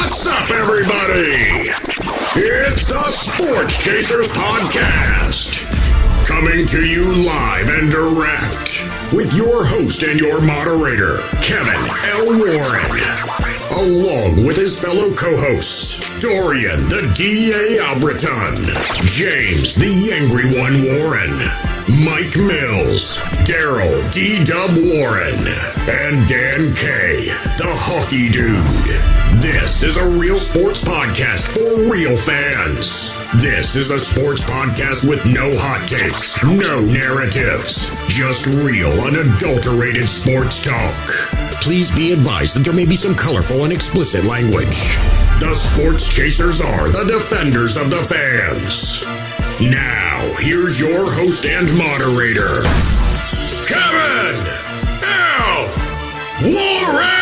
What's up, everybody? It's the Sports Chasers Podcast. Coming to you live and direct with your host and your moderator, Kevin L. Warren, along with his fellow co-hosts, Dorian the D.A. Albritton, James the Angry One Warren, Mike Mills, Daryl D-Dub Warren, and Dan K, the Hockey Dude. This is a real sports podcast for real fans. This is a sports podcast with no hot takes, no narratives, just real, unadulterated sports talk. Please be advised that there may be some colorful and explicit language. The Sports Chasers are the defenders of the fans. Now, here's your host and moderator, Kevin L. Warren!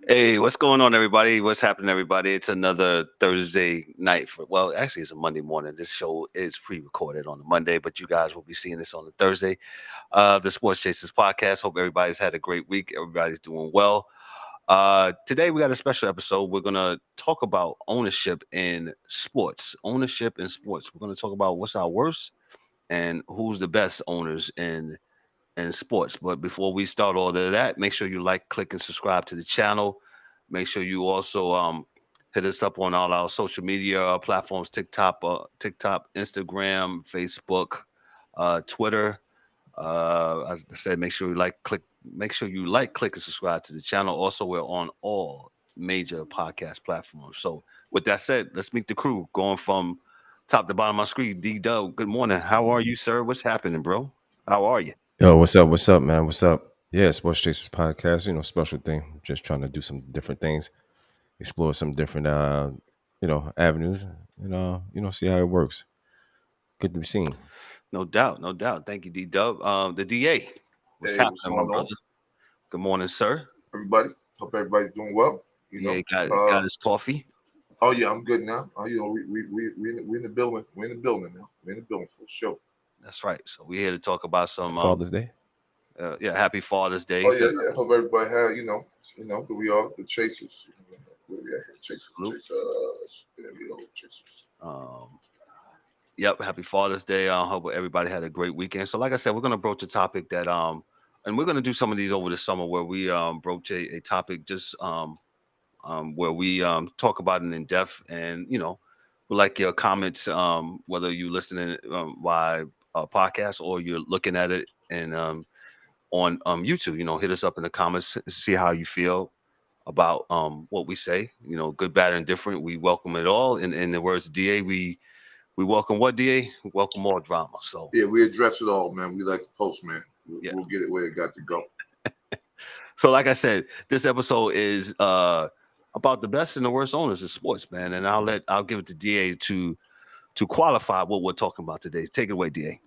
Hey, what's going on, everybody? What's happening, everybody? It's another Thursday night. Actually, it's a Monday morning. This show is pre-recorded on a Monday, but you guys will be seeing this on a Thursday. The Sports Chasers Podcast. Hope everybody's had a great week. Everybody's doing well. Today, we got a special episode. We're going to talk about ownership in sports. Ownership in sports. We're going to talk about what's our worst and who's the best owners in sports. But before we start all of that, make sure you like, click, and subscribe to the channel. Make sure you also hit us up on all our social media platforms: TikTok, Instagram, Facebook, Twitter. As I said, make sure you like, click, and subscribe to the channel. Also, we're on all major podcast platforms. So with that said, let's meet the crew going from top to bottom of my screen. D-Dub, good morning. How are you, sir? What's happening, bro? How are you? Yo, what's up? What's up, man? What's up? Yeah, Sports Chasers Podcast, special thing. Just trying to do some different things, explore some different, avenues, and, see how it works. Good to be seen. No doubt. Thank you, D-Dub. The DA. What's happening, my brother? Good morning, sir. Everybody. Hope everybody's doing well. Got his coffee. Oh yeah, I'm good now. We in the building. We're in the building now. We're in the building for sure. That's right. So we're here to talk about some Father's Day. Happy Father's Day. Oh yeah. Hope everybody had, we are the Chasers. Where we at here? Chasers. Chasers. Yep. Happy Father's Day. I hope everybody had a great weekend. So, like I said, we're gonna broach a topic that and we're gonna do some of these over the summer where we broach a topic just where we talk about it in depth, and we like your comments, whether you listening by podcast or you're looking at it and on YouTube. Hit us up in the comments, see how you feel about what we say. Good, bad, and different. We welcome it all. In the words of DA, we welcome what, DA? We welcome all drama. So yeah, we address it all, man. We like the post, man. We'll get it where it got to go. So like I said, this episode is about the best and the worst owners in sports, man. And I'll give it to DA to qualify what we're talking about today. Take it away, DA.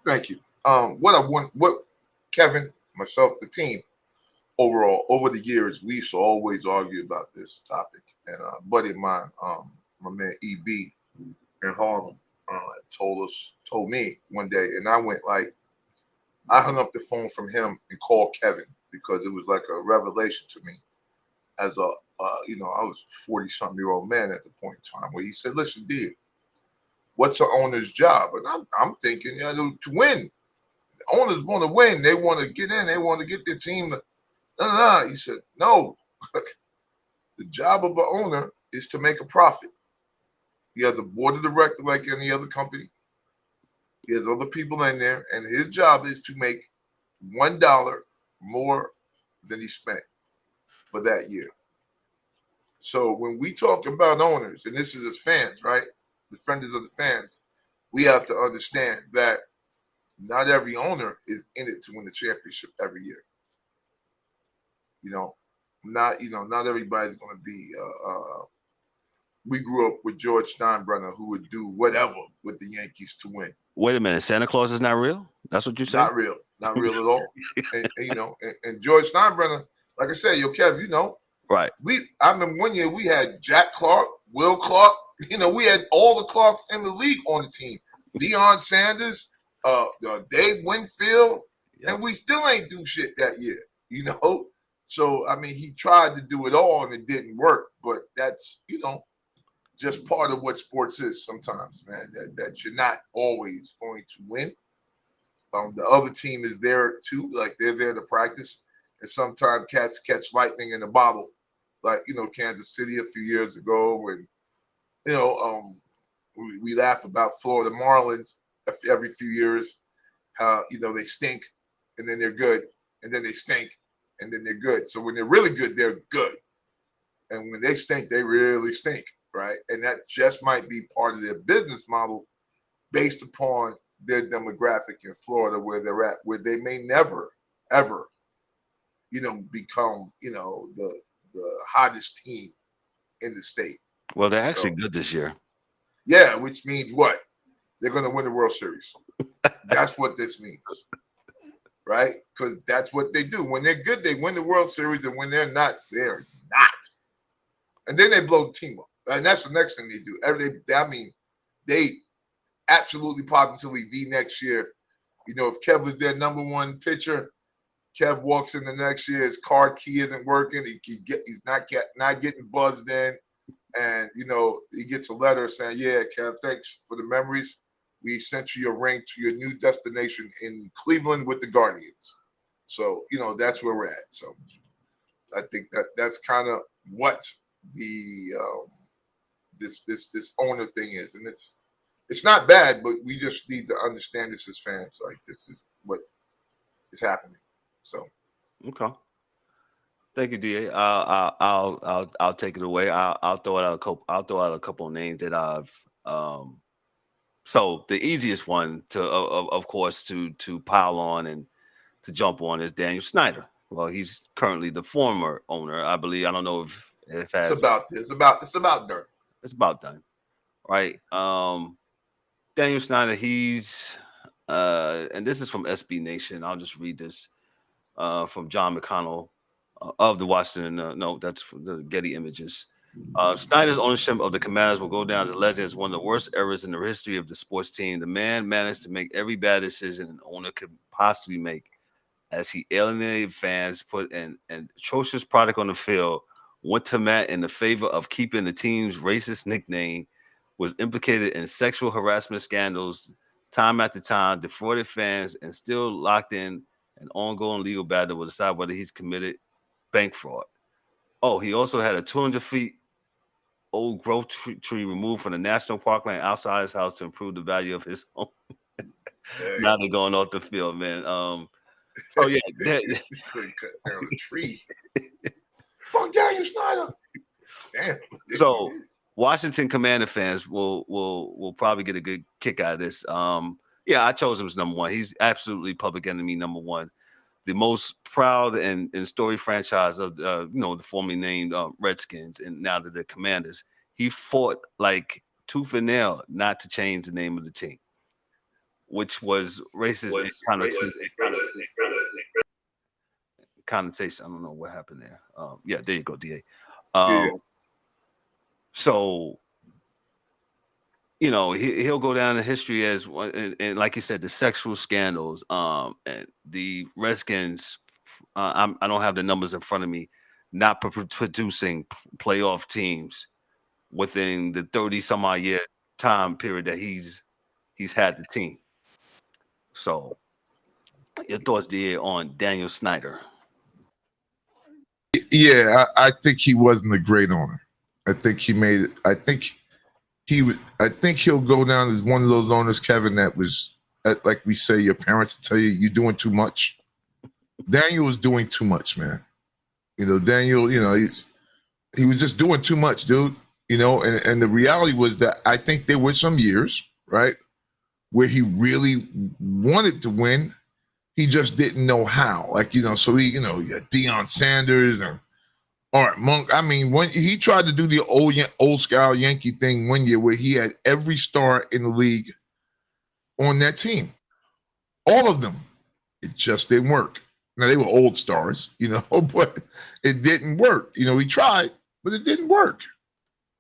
Thank you. What Kevin, myself, the team, overall, over the years, we used to always argue about this topic. And a buddy of mine, my man EB in Harlem, told me one day, and I hung up the phone from him and called Kevin because it was like a revelation to me as I was a 40-something-year-old man at the point in time, where he said, listen, D, what's an owner's job? And I'm thinking, to win. The owners want to win. They want to get in. They want to get their team. He said, no. The job of an owner is to make a profit. He has a board of directors like any other company. He has other people in there, and his job is to make $1 more than he spent for that year. So when we talk about owners, and this is as fans, right? Defenders of the fans, we have to understand that not every owner is in it to win the championship every year. Not everybody's going to be. We grew up with George Steinbrenner, who would do whatever with the Yankees to win. Wait a minute, Santa Claus is not real? That's what you said? Not real at all. and George Steinbrenner, like I said, Kev, right. I remember one year we had Jack Clark, Will Clark, You know, we had all the Clarks in the league on the team. Deion Sanders, Dave Winfield, and we still ain't do shit that year, you know? So, I mean, he tried to do it all and it didn't work, but that's, you know, just part of what sports is sometimes, man, that you're not always going to win. The other team is there too, like they're there to practice. And sometimes cats catch lightning in a bottle, like, you know, Kansas City a few years ago. And, you know, we laugh about Florida Marlins every few years, how, you know, they stink and then they're good, and then they stink and then they're good. So when they're really good, they're good. And when they stink, they really stink, right? And that just might be part of their business model based upon their demographic in Florida, where they're at, where they may never, ever, you know, become, you know, the hottest team in the state. Well, they're actually good this year. Yeah, which means what? They're going to win the World Series. That's what this means, right? Because that's what they do. When they're good, they win the World Series, and when they're not, they're not. And then they blow the team up, and that's the next thing they do. They absolutely positively the next year, you know, if Kev was their number one pitcher, Kev walks in the next year, his card key isn't working, he's not getting buzzed in, and, you know, he gets a letter saying, yeah, Kev, thanks for the memories. We sent you a ring to your new destination in Cleveland with the Guardians. So, you know, that's where we're at. So I think that's kind of what the this owner thing is, and it's not bad, but we just need to understand this as fans. Like, this is what is happening. So, okay. Thank you, Da. I'll take it away. I'll throw out a couple of names that I've. So the easiest one to, of course, to pile on and to jump on is Daniel Snyder. Well, he's currently the former owner, I believe. I don't know if it's about done. It's about done, right? Daniel Snyder, he's and this is from SB Nation. I'll just read this from John McConnell of the Washington. No, that's from the Getty Images. Snyder's ownership of the Commanders will go down as legend as one of the worst errors in the history of the sports team. The man managed to make every bad decision an owner could possibly make, as he alienated fans, put an atrocious product on the field, went to Matt in the favor of keeping the team's racist nickname, was implicated in sexual harassment scandals time after time, defrauded fans, and still locked in an ongoing legal battle to decide whether he's committed bank fraud. Oh, he also had a 200 feet old growth tree removed from the national parkland outside his house to improve the value of his home. Now they're going off the field, man. So yeah, cut down a tree. Fuck Daniel Snyder. Damn. So Washington Commander fans will probably get a good kick out of this. Yeah, I chose him as number one. He's absolutely public enemy number one. The most proud and storied franchise of the formerly named Redskins, and now that they're Commanders. He fought like tooth and nail not to change the name of the team, which was racist connotation. I don't know what happened there. Yeah, there you go, DA. So, you know, he'll go down in history as one, and like you said, the sexual scandals, and the Redskins. I don't have the numbers in front of me, not producing playoff teams within the 30 some odd year time period that he's had the team. So, your thoughts, DA, on Daniel Snyder? Yeah, I think he wasn't a great owner. I think he made it. I think he'll go down as one of those owners, Kevin, that was, like we say, your parents tell you you're doing too much. Daniel was doing too much, man. You know, Daniel, you know, he was just doing too much, dude. You know, and the reality was that I think there were some years, right, where he really wanted to win. He just didn't know how. Like, you know, so he, you know, you got Deion Sanders and Art Monk. I mean, when he tried to do the old style Yankee thing one year where he had every star in the league on that team, all of them, it just didn't work. Now, they were old stars, you know, but it didn't work. You know, he tried, but it didn't work.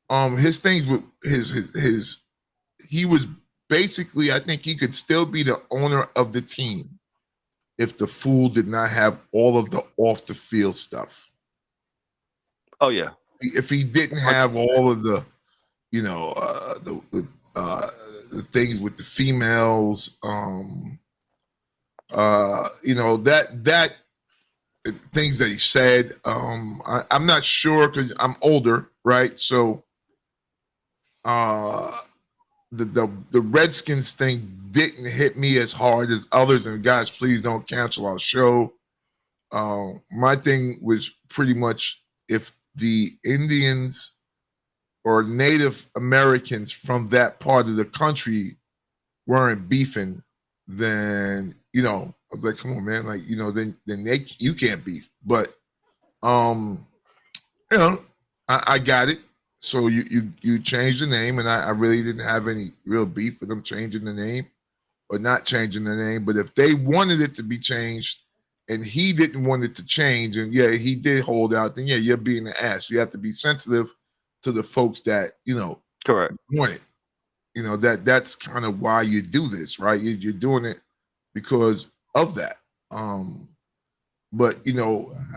his things with his he was basically, I think he could still be the owner of the team if the fool did not have all of the off the field stuff. Oh yeah. If he didn't have all of the, the things with the females, that things that he said. I'm not sure because I'm older, right? So, the Redskins thing didn't hit me as hard as others. And guys, please don't cancel our show. My thing was pretty much if the Indians or Native Americans from that part of the country weren't beefing, then I was like, come on, man, like then you can't beef. But I got it. So you changed the name, and I really didn't have any real beef with them changing the name or not changing the name. But if they wanted it to be changed and he didn't want it to change, and yeah, he did hold out, then yeah, you're being an ass. You have to be sensitive to the folks that correct want it. That's kind of why you do this, right? You're doing it because of that. But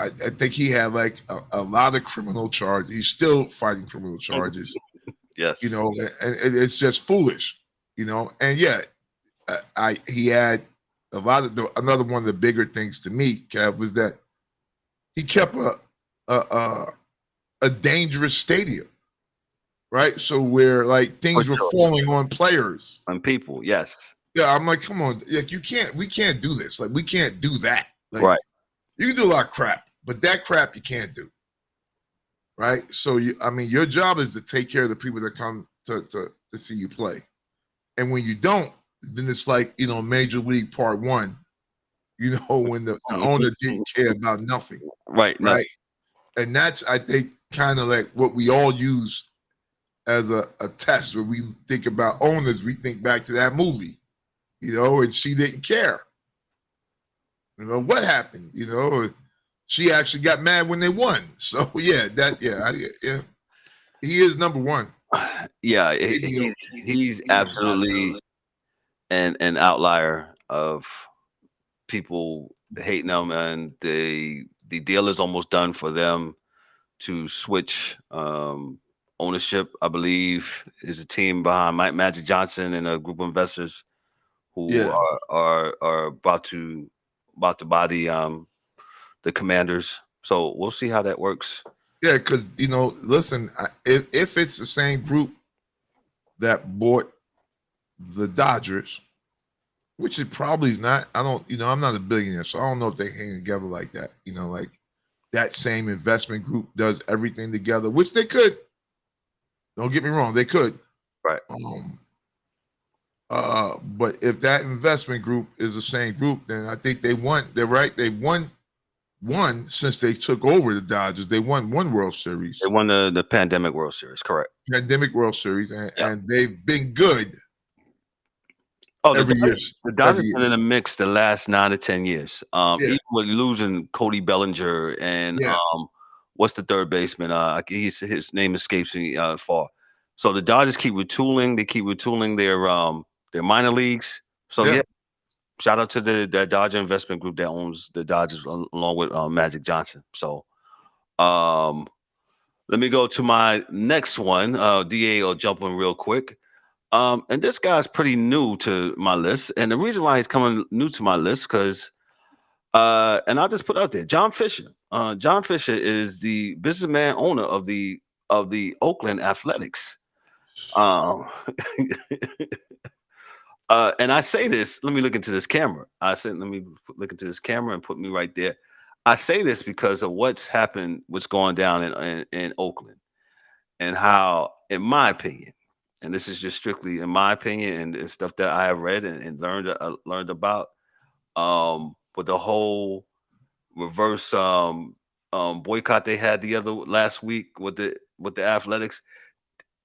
I think he had like a lot of criminal charges. He's still fighting criminal charges. Yes. And it's just foolish. And yeah, he had a lot of another one of the bigger things to me, Kev, was that he kept a dangerous stadium, right? So where like things were falling on players and people. Yes. Yeah, I'm like, come on, like we can't do this. Like we can't do that. Like, right. You can do a lot of crap, but that crap you can't do. Right? So your job is to take care of the people that come to see you play. And when you don't, then it's like, Major League Part 1, when the owner didn't care about nothing. Right. Right. And that's, I think, kind of like what we all use as a test. When we think about owners, we think back to that movie, and she didn't care. What happened? She actually got mad when they won. So yeah, he is number one. Yeah, he's absolutely an outlier of people hating him, and the deal is almost done for them to switch ownership. I believe is a team behind Magic Johnson and a group of investors who are about to buy the Commanders. So we'll see how that works. Yeah, because listen, if it's the same group that bought the Dodgers, which it probably is not. I don't, I'm not a billionaire, so I don't know if they hang together like that. Like that same investment group does everything together, which they could. Don't get me wrong, they could. Right. But if that investment group is the same group, then I think they won. They're right. They won since they took over the Dodgers. They won one World Series. They won the Pandemic World Series, correct? Pandemic World Series, and they've been good. Oh, every year. The Dodgers been in the mix the last 9 to 10 years. Even with losing Cody Bellinger and what's the third baseman? His name escapes me far. So the Dodgers keep retooling. They keep retooling their minor leagues. So shout out to the Dodger investment group that owns the Dodgers along with Magic Johnson. So let me go to my next one. DA will jump in real quick. And this guy's pretty new to my list. And the reason why he's coming new to my list, because and I'll just put it out there, John Fisher. John Fisher is the businessman owner of the Oakland Athletics. And I say this, let me look into this camera. Let me look into this camera and put me right there. I say this because of what's going down in Oakland, and how, in my opinion, and this is just strictly in my opinion and stuff that I have read and learned about, with the whole reverse boycott they had last week with the Athletics.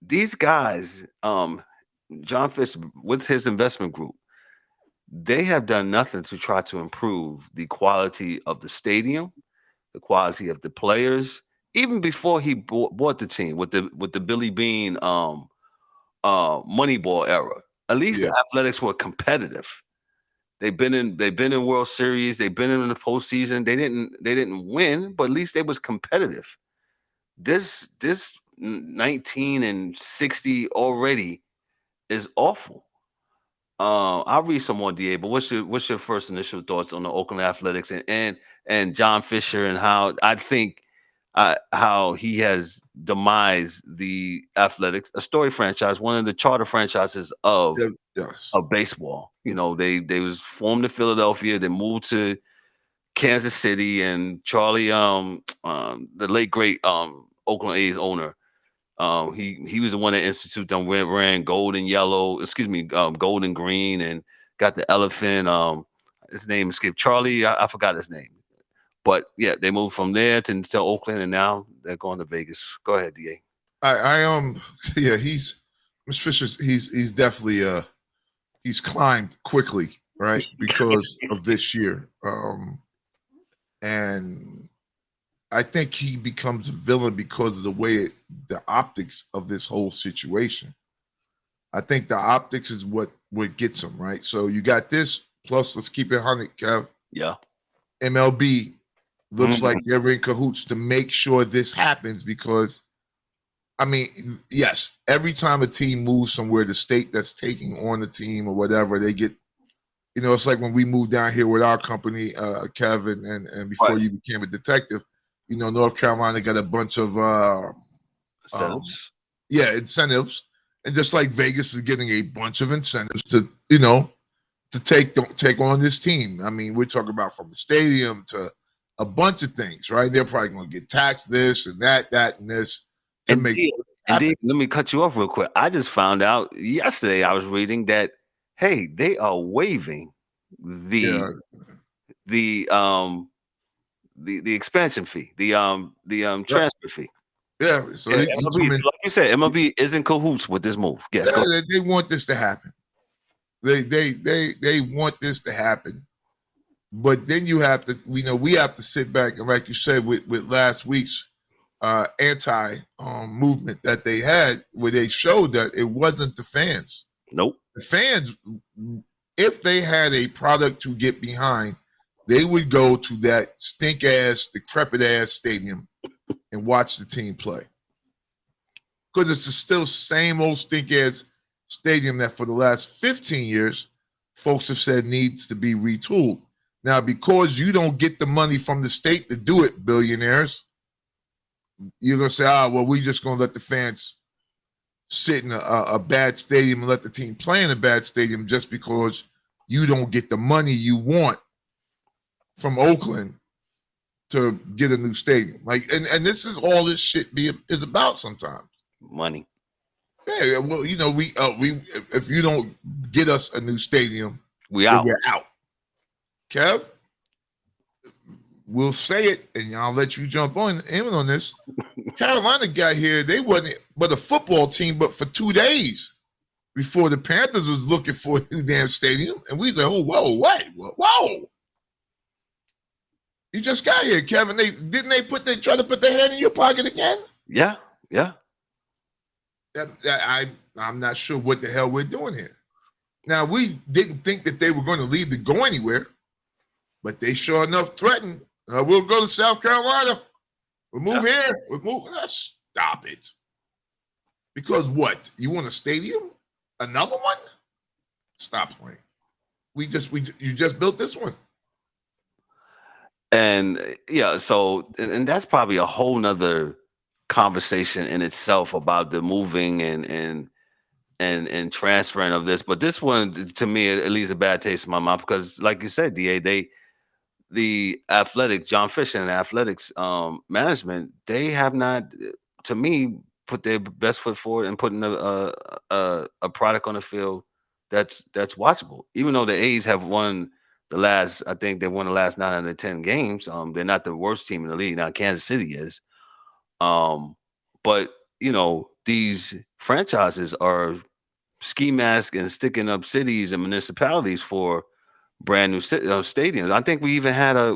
These guys, John Fish with his investment group, they have done nothing to try to improve the quality of the stadium, the quality of the players, even before he bought the team with the Billy Bean Moneyball era. At least Yeah. the Athletics were competitive. They've been in World Series. They've been in the postseason. They didn't win, but at least they was competitive. This 19-60 already is awful. I'll read some more, Da. But what's your first initial thoughts on the Oakland Athletics and John Fisher and how I think how he has demised the Athletics, a story franchise, one of the charter franchises of Yes. baseball. You know, they was formed in Philadelphia, they moved to Kansas City, and Charlie, the late great Oakland A's owner, he was the one that instituted them, ran gold and yellow, gold and green, and got the elephant. His name escaped Charlie. I forgot his name, but yeah, they moved from there to Oakland, and now they're going to Vegas. Go ahead, Da. Yeah, he's Mr. Fisher's. He's definitely he's climbed quickly, right, because of this year. And I think he becomes a villain because of the optics of this whole situation. I think the optics is what gets him, right? So you got this, plus let's keep it 100, Kev. Yeah. MLB looks like they're in cahoots to make sure this happens because, I mean, yes, every time a team moves somewhere, the state that's taking on the team or whatever, they get, it's like when we moved down here with our company, Kevin, and before you became a detective, North Carolina got a bunch of incentives. Incentives. And just like Vegas is getting a bunch of incentives to take on this team. I mean, we're talking about from the stadium to a bunch of things, right? They're probably going to get taxed this and that and this to make it happen. Indeed, let me cut you off real quick. I just found out yesterday, I was reading that, hey, they are waiving the expansion fee, the transfer fee. Yeah, so MLB, like you said, MLB is in cahoots with this move. Yes, they want this to happen. They want this to happen, but then you have to, we have to sit back and, like you said, with last week's anti movement that they had, where they showed that it wasn't the fans. Nope. The fans, if they had a product to get behind, they would go to that stink-ass, decrepit-ass stadium and watch the team play. Because it's still same old stink-ass stadium that for the last 15 years, folks have said needs to be retooled. Now, because you don't get the money from the state to do it, billionaires, you're going to say, well, we just going to let the fans sit in a bad stadium and let the team play in a bad stadium just because you don't get the money you want from Oakland to get a new stadium. Like, and this is all this shit is about sometimes. Money. Yeah, well, we if you don't get us a new stadium, we're out. Kev, we'll say it, and I'll let you jump in on this. Carolina got here, they wasn't but a football team, but for 2 days before the Panthers was looking for a new damn stadium, and we said, whoa. You just got here, Kevin. They try to put their hand in your pocket again? Yeah. I'm not sure what the hell we're doing here. Now, we didn't think that they were going to leave to go anywhere, but they sure enough threatened. We'll go to South Carolina. We'll move here. We're moving. Stop it. Because what? You want a stadium? Another one? Stop playing. You just built this one. And and that's probably a whole nother conversation in itself about the moving and transferring of this. But this one, to me, it leaves a bad taste in my mouth because, like you said, Da, the Athletics, John Fisher and the Athletics management, they have not, to me, put their best foot forward and putting a product on the field that's watchable. Even though the A's have won the last 9 out of 10 games. They're not the worst team in the league. Now Kansas City is. But these franchises are ski mask and sticking up cities and municipalities for brand new stadiums. I think we even had a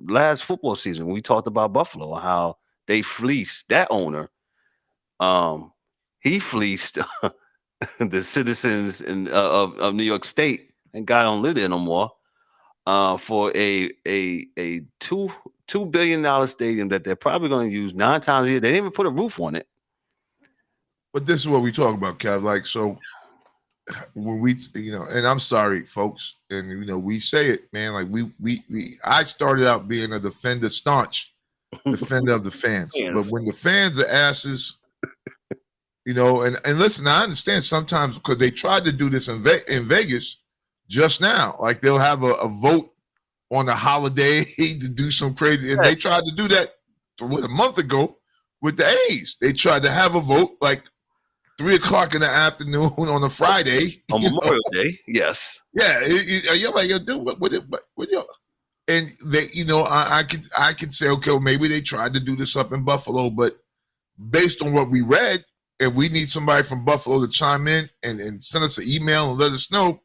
last football season. We talked about Buffalo, how they fleeced that owner. He fleeced the citizens of New York State and God don't live there no more. For a $2 billion stadium that they're probably going to use 9 times a year. They didn't even put a roof on it. But this is what we talk about, Kev. Like, so when we, and I'm sorry, folks, and we say it, man. Like I started out being a staunch defender of the fans. But when the fans are asses, and listen, I understand sometimes because they tried to do this in Vegas just now. Like they'll have a vote on a holiday to do some crazy, and they tried to do that a month ago with the A's. They tried to have a vote like 3:00 in the afternoon on a Friday on Memorial Day. Yes. Yeah, you're like, dude, what and they, I could say, okay, well, maybe they tried to do this up in Buffalo, but based on what we read, and we need somebody from Buffalo to chime in and send us an email and let us know.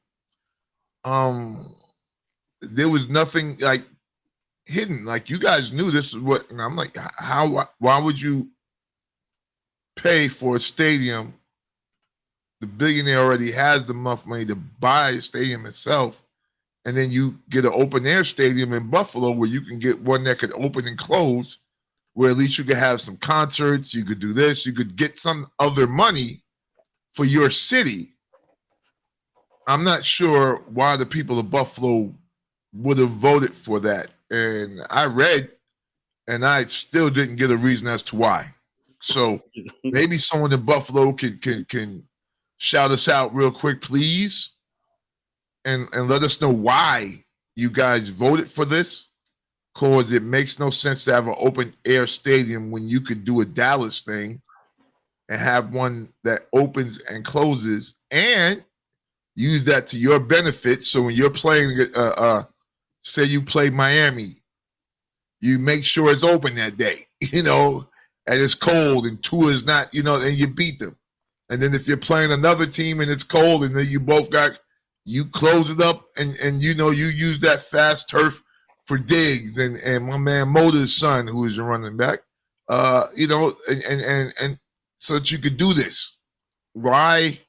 There was nothing like hidden. Like you guys knew this is what, and I'm like, why would you pay for a stadium? The billionaire already has the money to buy a stadium itself, and then you get an open air stadium in Buffalo where you can get one that could open and close, where at least you could have some concerts, you could do this, you could get some other money for your city. I'm not sure why the people of Buffalo would have voted for that. And I read, and I still didn't get a reason as to why. So maybe someone in Buffalo can shout us out real quick, please, and let us know why you guys voted for this. Because it makes no sense to have an open air stadium when you could do a Dallas thing and have one that opens and closes and use that to your benefit. So when you're playing, say you play Miami, you make sure it's open that day, and it's cold and Tua is not, and you beat them. And then if you're playing another team and it's cold and then you both you close it up and you use that fast turf for Diggs and my man Motor's son, who is your running back, and so that you could do this. Why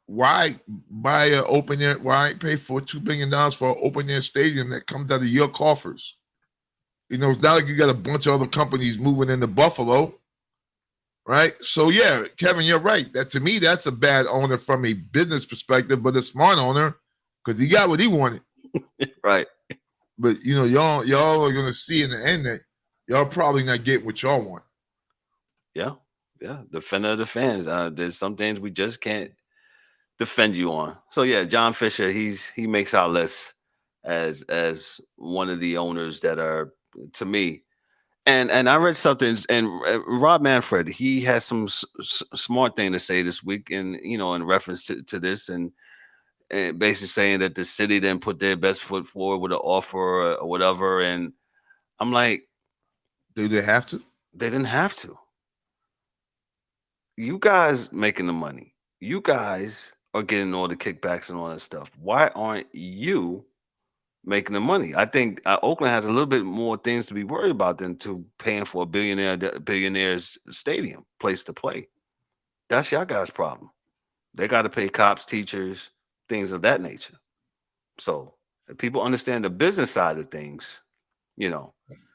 buy an open air? Why pay for $2 billion for an open air stadium that comes out of your coffers? It's not like you got a bunch of other companies moving into Buffalo, right? So yeah, Kevin, you're right. That to me, that's a bad owner from a business perspective, but a smart owner because he got what he wanted. Right. But y'all are gonna see in the end that y'all probably not getting what y'all want. Yeah. Defender of the fans. There's some things we just can't defend you on. So yeah, John Fisher, he makes our list as one of the owners that are, to me. And I read something, and Rob Manfred, he has some smart thing to say this week, and in reference to this, and basically saying that the city didn't put their best foot forward with an offer or whatever. And I'm like, do they have to? They didn't have to. You guys making the money. You guys are getting all the kickbacks and all that stuff. Why aren't you making the money? I think Oakland has a little bit more things to be worried about than to paying for a billionaire's stadium place to play. That's y'all guys' problem. They got to pay cops, teachers, things of that nature. So if people understand the business side of things, and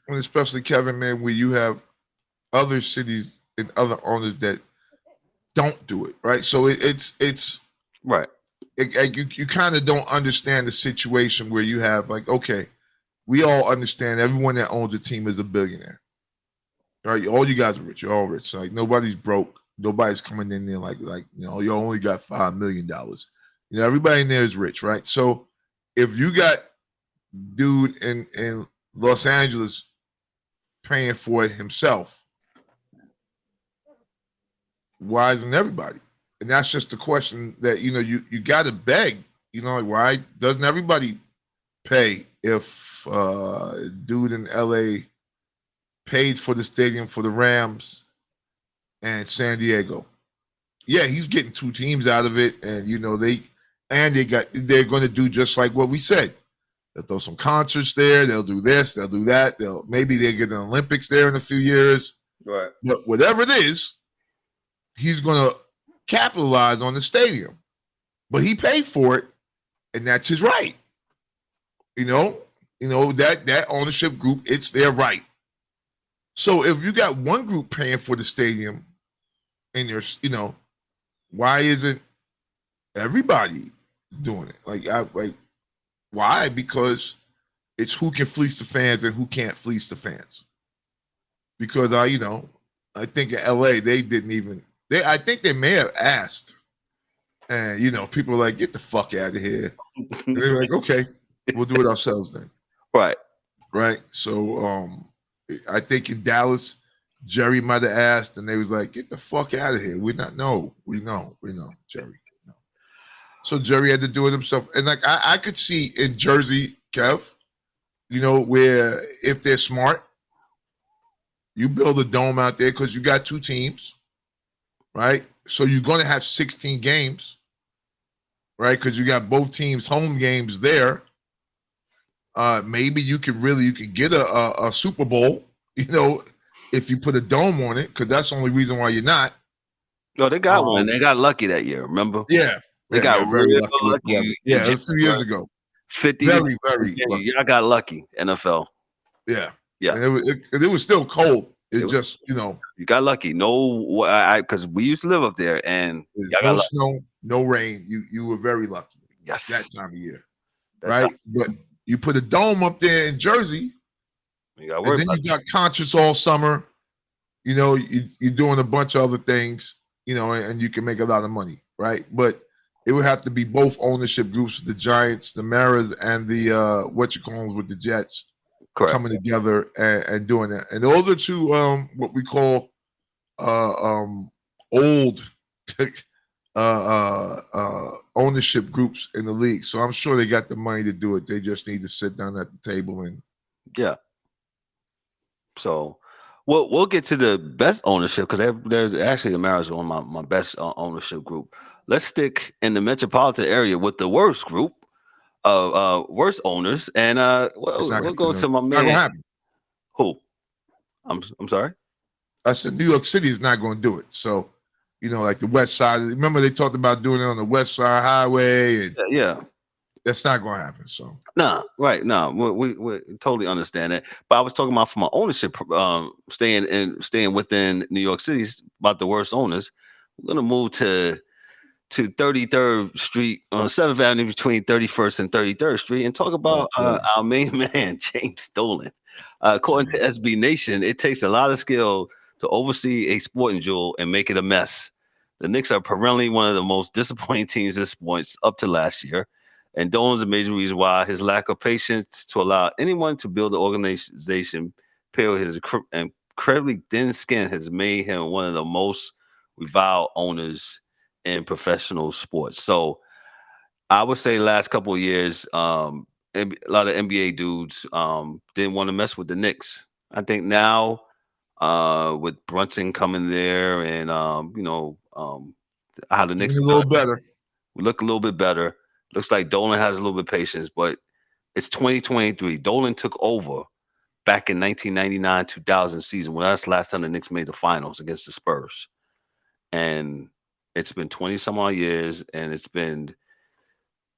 especially Kevin, man, where you have other cities and other owners that don't do it, right? So it's right. You kind of don't understand the situation where you have like, okay, we all understand everyone that owns a team is a billionaire, right? All you guys are rich. You're all rich. Like nobody's broke. Nobody's coming in there like you only got $5 million. Everybody in there is rich, right? So if you got dude in Los Angeles paying for it himself, why isn't everybody? And that's just the question that you got to beg. Why doesn't everybody pay if dude in LA paid for the stadium for the Rams and San Diego? Yeah, he's getting 2 teams out of it, and they're going to do just like what we said. They'll throw some concerts there. They'll do this. They'll do that. Maybe they'll get an Olympics there in a few years. Right. But whatever it is, he's going to capitalize on the stadium. But he paid for it, and that's his right. That ownership group, it's their right. So if you got one group paying for the stadium, and why isn't everybody doing it? Why? Because it's who can fleece the fans and who can't fleece the fans. Because I think in LA they didn't even. I think they may have asked, and people are like, "Get the fuck out of here." And they're like, "Okay, we'll do it ourselves then." Right. So I think in Dallas, Jerry might have asked, and they was like, "Get the fuck out of here." We know, Jerry. No. So Jerry had to do it himself, and I could see in Jersey, Kev, where if they're smart, you build a dome out there because you got two teams, right? So you're going to have 16 games, right? Because you got both teams' home games there. Maybe you can get a Super Bowl, if you put a dome on it, because that's the only reason why you're not. No, they got one. They got lucky that year. Remember? Yeah, they got very lucky. Yeah, a few years ago. 50. Very, very lucky. I got lucky. NFL. Yeah. Yeah. And it was still cold. It just, you got lucky. No, because we used to live up there, and no snow, no rain. You were very lucky. Yes. That time of year, right? But you put a dome up there in Jersey, and then you got concerts all summer. You're doing a bunch of other things, and you can make a lot of money, right? But it would have to be both ownership groups, the Giants, the Maras, and the with the Jets. Correct. Coming together and doing that. And those are two what we call old ownership groups in the league. So I'm sure they got the money to do it. They just need to sit down at the table and So we'll get to the best ownership, because there's actually the Maras on my best ownership group. Let's stick in the metropolitan area with the worst group of worst owners, and we'll go to my man. Who? I'm sorry. I said New York City is not going to do it. So, like the West Side. Remember they talked about doing it on the West Side Highway, and that's not going to happen. So, we totally understand that. But I was talking about from my ownership, staying within New York City, about the worst owners. We're going to move to 33rd Street on 7th Avenue between 31st and 33rd Street and talk about our main man, James Dolan. According to SB Nation, it takes a lot of skill to oversee a sporting jewel and make it a mess. The Knicks are perennially one of the most disappointing teams in sports up to last year, and Dolan's a major reason why. His lack of patience to allow anyone to build the organization, paired with his incredibly thin skin, has made him one of the most reviled owners in professional sports. So I would say last couple of years, a lot of NBA dudes didn't want to mess with the Knicks. I think now with Brunson coming there and how the Knicks a little better. We look a little bit better. Looks like Dolan has a little bit of patience, but it's 2023. Dolan took over back in 1999-2000 season, when that's the last time the Knicks made the finals against the Spurs. And it's been 20 some odd years, and it's been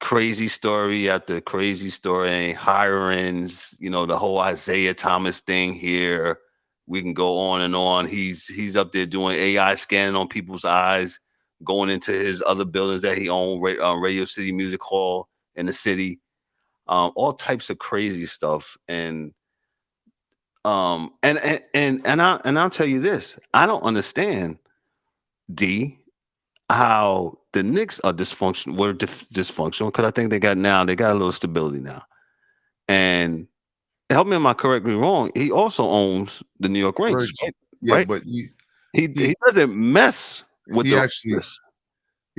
crazy story after crazy story, hirings, the whole Isaiah Thomas thing here. We can go on and on. He's up there doing AI scanning on people's eyes, going into his other buildings that he owned, Radio City Music Hall in the city, all types of crazy stuff. And I'll tell you this, I don't understand, D, how the Knicks are dysfunctional. Were dysfunctional because I think they got a little stability now. And help me, am I correctly wrong? He also owns the New York Rangers, right? But he doesn't mess with he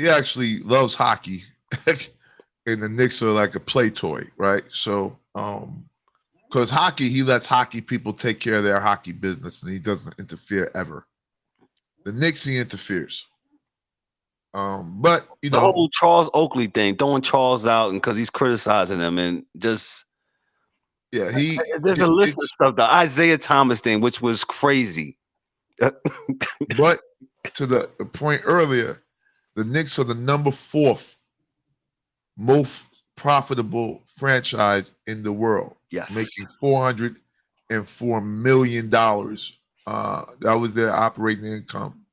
actually loves hockey, and the Knicks are like a play toy, right? So, because hockey, he lets hockey people take care of their hockey business, and he doesn't interfere ever. The Knicks, he interferes. But the whole Charles Oakley thing, throwing Charles out, and because he's criticizing him, and just Yeah, There's a list of stuff. The Isaiah Thomas thing, which was crazy. But to the point earlier, the Knicks are the number 4th most profitable franchise in the world, Yes. making $404 million. That was their operating income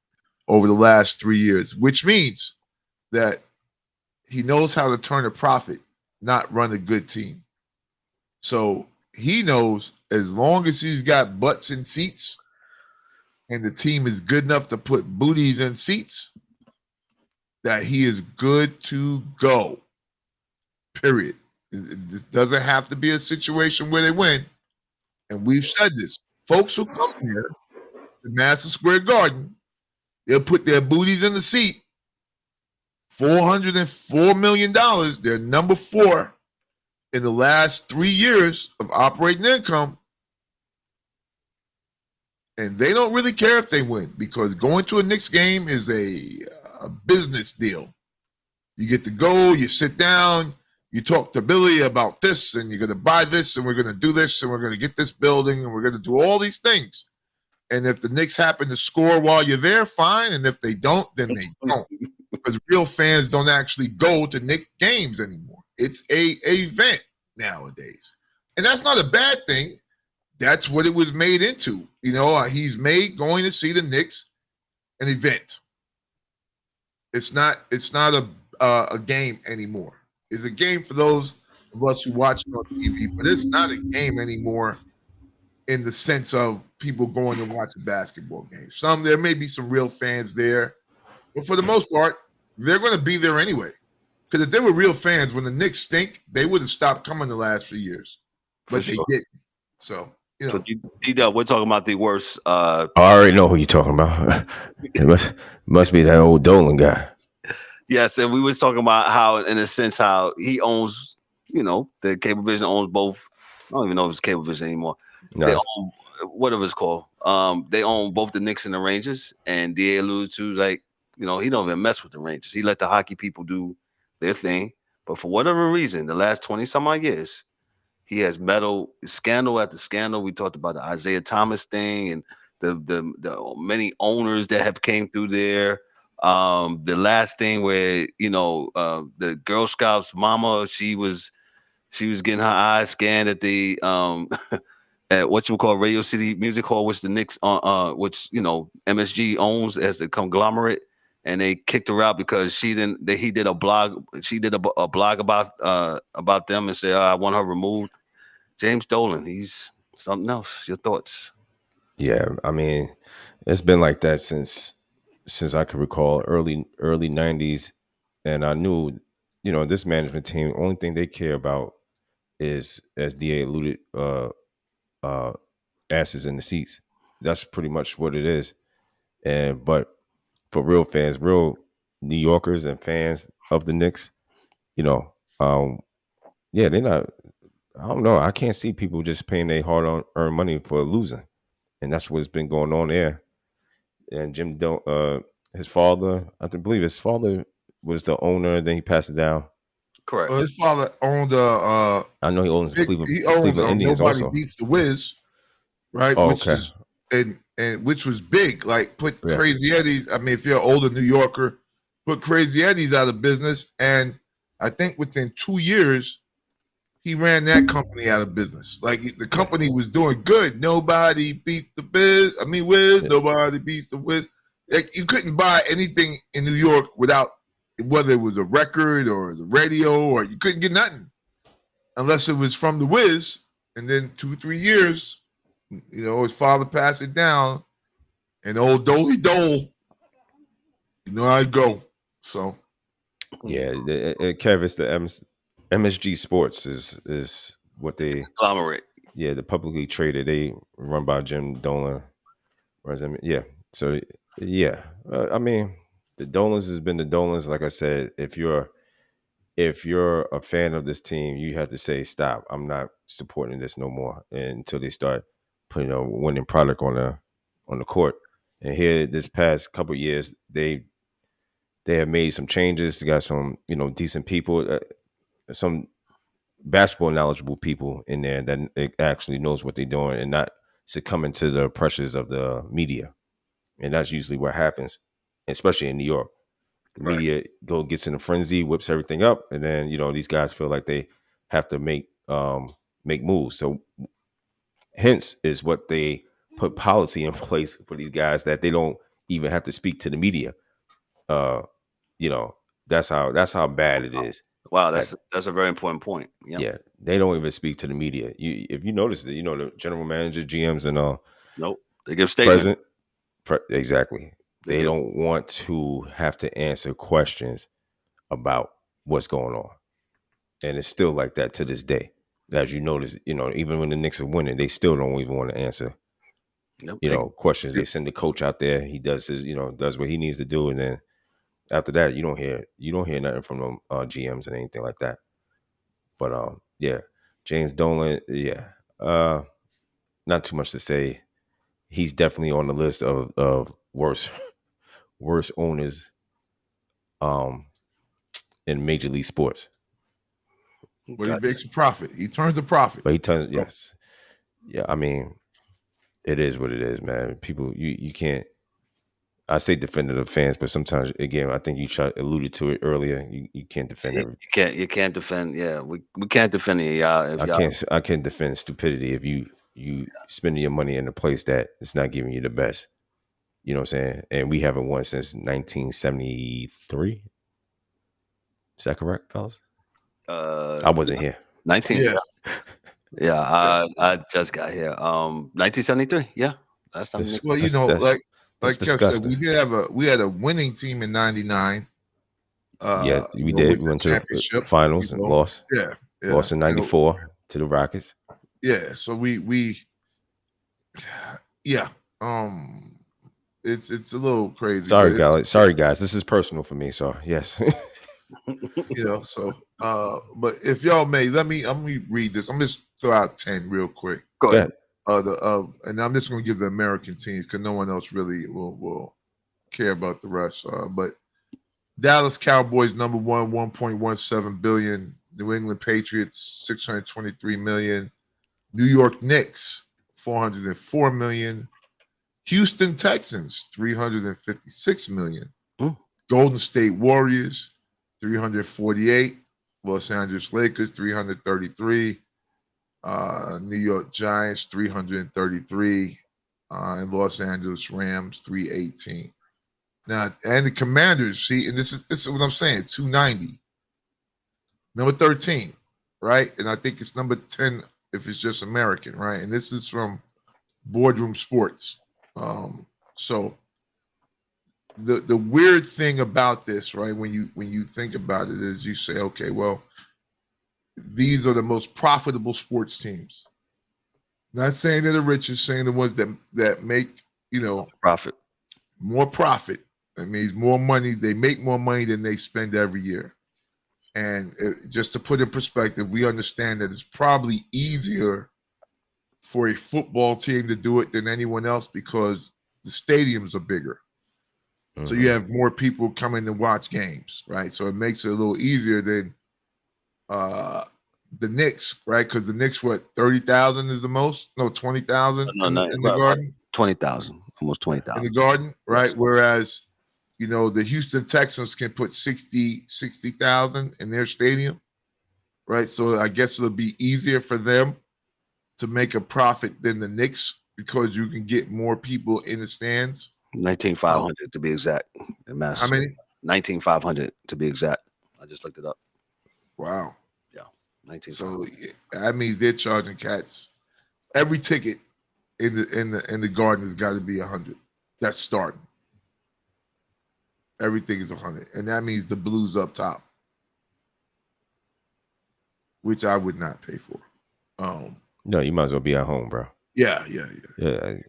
over the last 3 years, which means that he knows how to turn a profit, not run a good team. So he knows as long as he's got butts in seats and the team is good enough to put booties in seats, that he is good to go. Period. This doesn't have to be a situation where they win. And we've said this. Folks who come here to Madison Square Garden, they'll put their booties in the seat. $404 million. They're number 4 in the last 3 years of operating income. And they don't really care if they win because going to a Knicks game is a business deal. You get to go, you sit down, you talk to Billy about this, and you're going to buy this, and we're going to do this, and we're going to get this building, and we're going to do all these things. And if the Knicks happen to score while you're there, fine. And if they don't, then they don't. Because real fans don't actually go to Knicks games anymore. It's a event nowadays. And that's not a bad thing. That's what it was made into. You know, he's made going to see the Knicks an event. It's not a game anymore. It's a game for those of us who watch it on TV, but it's not a game anymore in the sense of people going to watch a basketball game. There may be some real fans there, but for the most part, they're going to be there anyway. Because if they were real fans, when the Knicks stink, they would have stopped coming the last few years, but they didn't. So, you know. So, D-Dub, we're talking about the worst. I already know who you're talking about. It must be that old Dolan guy. Yes, and we was talking about how, in a sense, how he owns, the Cablevision owns both. I don't even know if it's Cablevision anymore. No, they own whatever it's called. They own both the Knicks and the Rangers, and DA alluded to, like, he don't even mess with the Rangers. He let the hockey people do their thing. But for whatever reason, the last 20 some odd years, he has meddled scandal after scandal. We talked about the Isaiah Thomas thing and the many owners that have came through there. The last thing where the Girl Scouts mama, she was getting her eyes scanned at the at what you call Radio City Music Hall, which the Knicks which MSG owns as the conglomerate, and they kicked her out because he did a blog about them and said, I want her removed. James Dolan, he's something else. Your thoughts? Yeah, I mean, it's been like that since I could recall, early 90s. And I knew, this management team, only thing they care about is, as DA alluded, asses in the seats. That's pretty much what it is. But for real fans, real New Yorkers and fans of the Knicks, they're not. I don't know. I can't see people just paying their hard-earned money for losing, and that's what's been going on there. And Jim, his father, I believe his father was the owner. Then he passed it down. Correct. Well, his father owned. I know he owns Cleveland Indians Nobody also. Beats the Wiz, right? Oh, which okay. is and which was big. Like put Crazy Eddie's. I mean, if you're an older New Yorker, put Crazy Eddie's out of business, and I think within 2 years, he ran that company out of business. Like the company was doing good. Nobody beat the Wiz. Yeah. Nobody beats the Wiz. Like you couldn't buy anything in New York without, whether it was a record or the radio, or you couldn't get nothing unless it was from the Wiz. And then 2-3 years, his father passed it down, and old Dolly Dole, how it go. So, yeah, Kev, it's the MSG Sports is what they conglomerate. Yeah, the publicly traded. They run by Jim Dolan. Yeah. So yeah, I mean, the Dolans has been the Dolans. Like I said, if you're a fan of this team, you have to say stop. I'm not supporting this no more until they start putting a winning product on the court. And here, this past couple of years, they have made some changes. They got some decent people. Some basketball knowledgeable people in there that it actually knows what they're doing and not succumbing to the pressures of the media. And that's usually what happens, especially in New York. The Right. media gets in a frenzy, whips everything up, and then these guys feel like they have to make moves. So hence is what they put policy in place for these guys that they don't even have to speak to the media. That's how bad it is. Wow, Like, that's a very important point. Yep. yeah, they don't even speak to the media. If you notice that, the general manager, GMs, and Nope. They give statements. Exactly. They give- don't want to have to answer questions about what's going on, and it's still like that to this day. As you notice, even when the Knicks are winning, they still don't even want to answer Nope. questions. They send the coach out there. He does does what he needs to do, and then after that, you don't hear nothing from them GMs and anything like that. But yeah, James Dolan, yeah, not too much to say. He's definitely on the list of worst owners in Major League Sports. But he makes a profit. He turns a profit. But he turns, yes, yeah. I mean, it is what it is, man. People, you can't. I say defend the fans, but sometimes, again, I think you alluded to it earlier. You can't defend everything. You can't defend. Yeah, we can't defend it, y'all. I can't defend stupidity if you spending your money in a place that is not giving you the best. You know what I'm saying? And we haven't won since 1973. Is that correct, fellas? I wasn't here. 19. Yeah. Yeah, I just got here. 1973. Yeah, last time. Well, like Kev said, we had a winning team in '99. Yeah, we did. We went to the finals and lost. Yeah, lost in '94 to the Rockets. Yeah, so we yeah. It's a little crazy. Sorry, guys. This is personal for me. So yes. But if y'all may, let me read this. I'm just throw out 10 real quick. Go ahead. And I'm just going to give the American teams because no one else really will care about the rest. But Dallas Cowboys number 1, 1.17 billion. New England Patriots 623 million. New York Knicks 404 million. Houston Texans 356 million. Golden State Warriors 348. Los Angeles Lakers 333. New York Giants 333. And Los Angeles Rams 318. Now, and the Commanders, see, and this is what I'm saying, 290. Number 13, right? And I think it's number 10 if it's just American, right? And this is from Boardroom Sports. So the weird thing about this, right, when you think about it, is you say, okay, well, these are the most profitable sports teams. Not saying they're the richest, saying the ones that make profit, more profit. That means more money. They make more money than they spend every year. And just to put in perspective, we understand that it's probably easier for a football team to do it than anyone else because the stadiums are bigger. Mm-hmm. So you have more people coming to watch games, right? So it makes it a little easier than the Knicks, right? Because the Knicks, 30,000 is the most? No, 20,000 in the Garden? 20,000, almost 20,000. In the Garden, right? Yes. Whereas, the Houston Texans can put 60,000 in their stadium, right? So I guess it'll be easier for them to make a profit than the Knicks because you can get more people in the stands. 19,500 to be exact. How many? 19,500 to be exact. I just looked it up. Wow. Yeah, 19. So that means they're charging cats. Every ticket in the Garden has got to be 100. That's starting. Everything is 100, and that means the Blues up top, which I would not pay for. No, you might as well be at home, bro. Yeah. The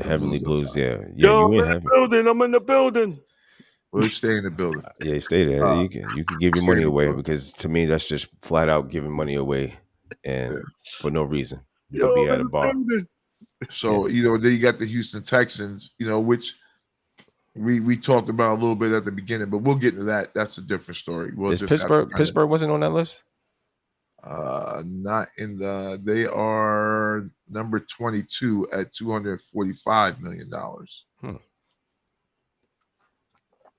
Heavenly Blues, yeah. Yo, I'm in the building. I'm in the building. We'll stay in the building. Yeah, stay there. You can give your money away because to me that's just flat out giving money away and for no reason. You'll be at a bar. So then you got the Houston Texans, which we talked about a little bit at the beginning, but we'll get to that. That's a different story. Pittsburgh wasn't on that list? Not in the. They are number 22 at $245 million.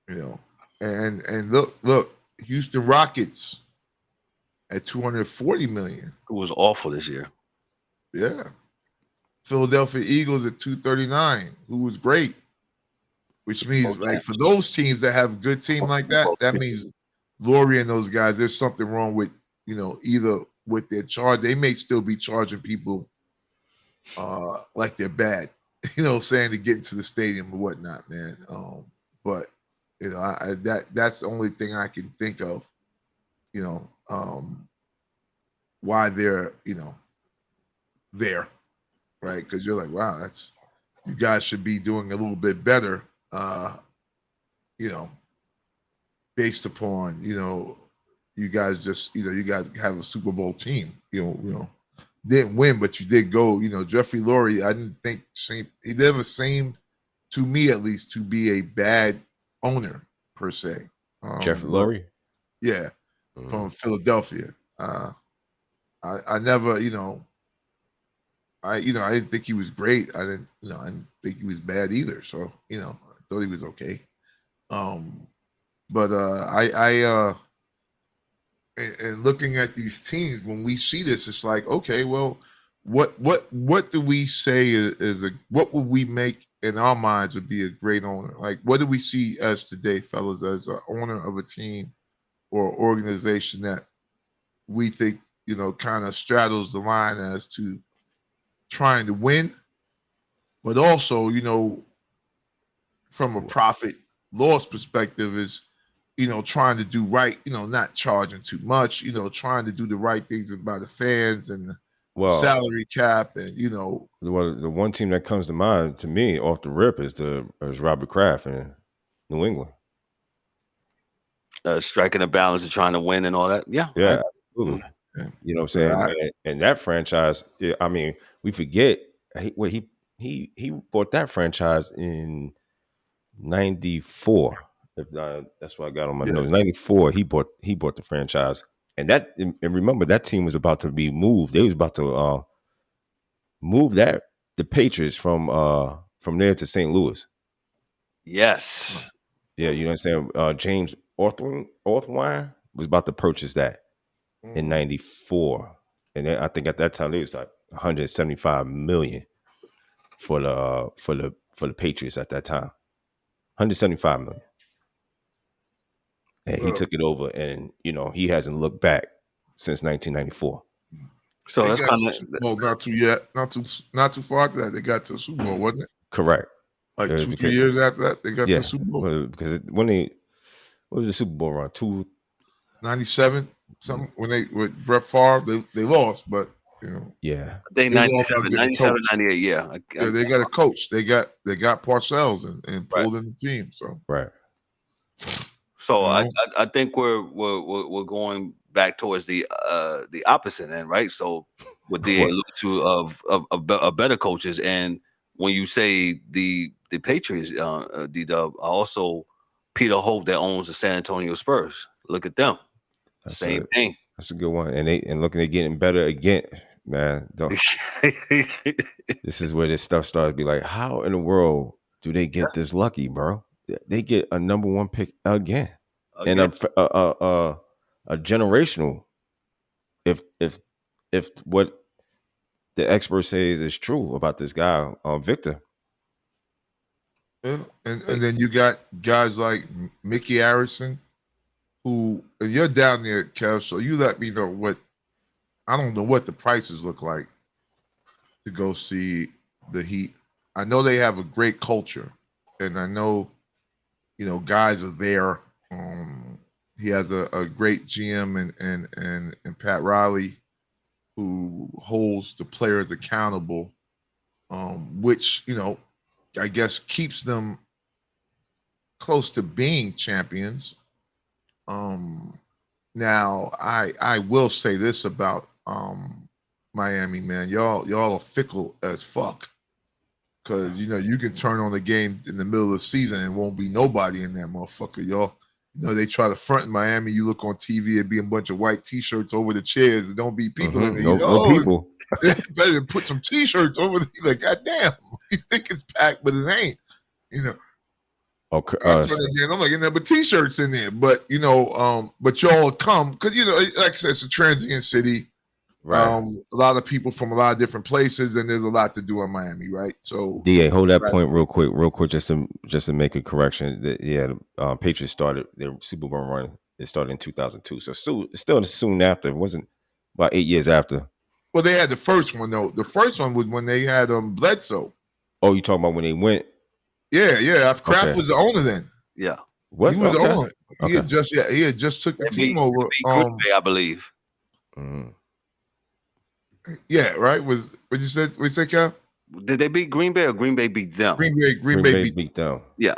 You know, and look, Houston Rockets at $240 million. Who was awful this year. Yeah. Philadelphia Eagles at 239, who was great. Which means, like, for those teams that have a good team like that, that means Laurie and those guys, there's something wrong with, you know, either with their charge. They may still be charging people like they're bad, you know, saying to get into the stadium or whatnot, man. But you know, that's the only thing I can think of, you know, why they're, you know, there, right? Because you're like, wow, that's, you guys should be doing a little bit better, you know, based upon, you know, you guys just, you know, you guys have a Super Bowl team, you know, didn't win, but you did go, you know, Jeffrey Lurie, I didn't think he never seemed, to me at least, to be a bad owner per se. Jeffrey Lurie? Yeah, from Philadelphia. I never, you know, I didn't think he was great. I didn't think he was bad either. So, you know, I thought he was okay. But and looking at these teams, when we see this, it's like, okay, well, what do we say is what would we make in our minds would be a great owner? Like, what do we see as today, fellas, as an owner of a team or organization that we think, you know, kind of straddles the line as to trying to win, but also, you know, from a profit loss perspective is, you know, trying to do right, you know, not charging too much, you know, trying to do the right things by the fans and the salary cap, and, you know. The one team that comes to mind to me off the rip is Robert Kraft in New England. Striking a balance of trying to win and all that. Yeah. Absolutely. Yeah. You know what I'm saying? And that franchise, I mean, we forget he bought that franchise in 94. That's what I got on my notes. 94, he bought the franchise. And remember, that team was about to be moved. They was about to move the Patriots from there to St. Louis. Yes. Yeah, you understand? James Orthwine was about to purchase that in 94. And then I think at that time it was like 175 million for the Patriots at that time. 175 million. And he took it over, and, you know, he hasn't looked back since 1994. So that's kind of not too far after that. They got to the Super Bowl, wasn't it? Correct. Like 2-3 years after that, they got to the Super Bowl. Well, because what was the Super Bowl run? 97, something, when they with Brett Favre, they lost, but, you know. Yeah. They 97, 98, yeah. They got a coach. They got Parcells and pulled in the team. So right. So I think we're going back towards the opposite end, right? So with the look to of better coaches, and when you say the Patriots, D-Dub, also Peter Holt that owns the San Antonio Spurs. Look at them. Same thing. That's a good one. And looking at getting better again, man. This is where this stuff starts to be like, how in the world do they get this lucky, bro? They get a number one pick again. And a generational. If what the experts say is true about this guy, Victor. Yeah, and then you got guys like Mickey Arison, who, and you're down there, Kev, so you let me know I don't know what the prices look like to go see the Heat. I know they have a great culture, and I know, you know, guys are there. He has a great GM and Pat Riley, who holds the players accountable, which, you know, I guess keeps them close to being champions. Now I will say this about Miami, man. Y'all are fickle as fuck. Cause, you know, you can turn on the game in the middle of the season and won't be nobody in that motherfucker. You know, they try to front in Miami. You look on TV, it'd be a bunch of white T-shirts over the chairs. There don't be people in there. No people. Better put some T-shirts over there. Like, goddamn, you think it's packed, but it ain't. You know. Okay. I'm like, there but T-shirts in there. But you know, but y'all come because you know, like I said, it's a transient city. Right. A lot of people from a lot of different places, and there's a lot to do in Miami, right? So, DA, hold that point real quick, just to make a correction. The Patriots started their Super Bowl run. It started in 2002, so still soon after. It wasn't about 8 years after. Well, they had the first one though. The first one was when they had Bledsoe. Oh, you talking about when they went? Yeah. Kraft was the owner then. Yeah, he was the owner. He Okay. had just took the team over. I believe. Mm-hmm. Yeah, right. What you said, Cal? Did they beat Green Bay or Green Bay beat them? Green Bay beat them. Yeah.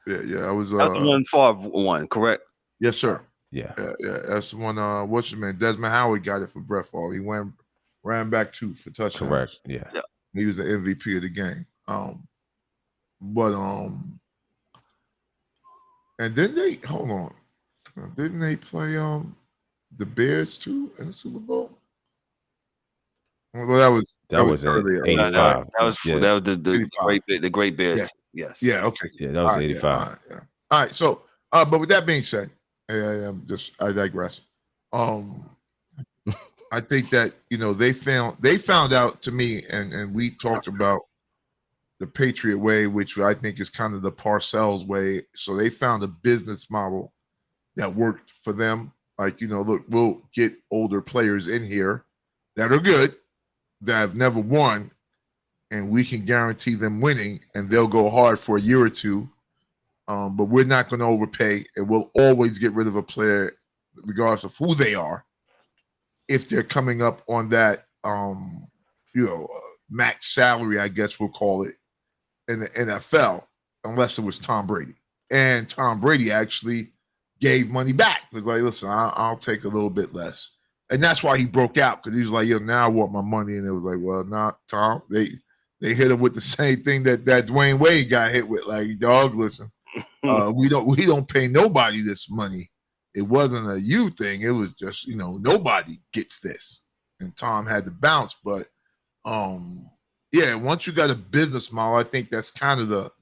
Yeah. I was. That's the one Favre won, correct? Yes, sir. Yeah. That's the one. What's your man? Desmond Howard got it for Brett Favre. He ran back 2 for touchdowns. Correct. Yeah. He was the MVP of the game. And then they hold on. Didn't they play the Bears too in the Super Bowl? Well, that was earlier. 85. That was the great Bears. Yeah. Yes. Yeah. Okay. Yeah, that was 85. Yeah. All right. So, but with that being said, I digress. I think that you know they found out to me, and we talked about the Patriot way, which I think is kind of the Parcells way. So they found a business model that worked for them. Like, you know, look, we'll get older players in here that are good, that have never won, and we can guarantee them winning, and they'll go hard for a year or two. But we're not going to overpay, and we'll always get rid of a player, regardless of who they are, if they're coming up on that, max salary, I guess we'll call it, in the NFL, unless it was Tom Brady. And Tom Brady actually gave money back. He was like, listen, I'll take a little bit less. And that's why he broke out, because he was like, yo, now I want my money. And it was like, well, nah, Tom, they hit him with the same thing that Dwayne Wade got hit with. Like, dog, listen, we don't pay nobody this money. It wasn't a you thing. It was just, you know, nobody gets this. And Tom had to bounce. But yeah, once you got a business model, I think that's kind of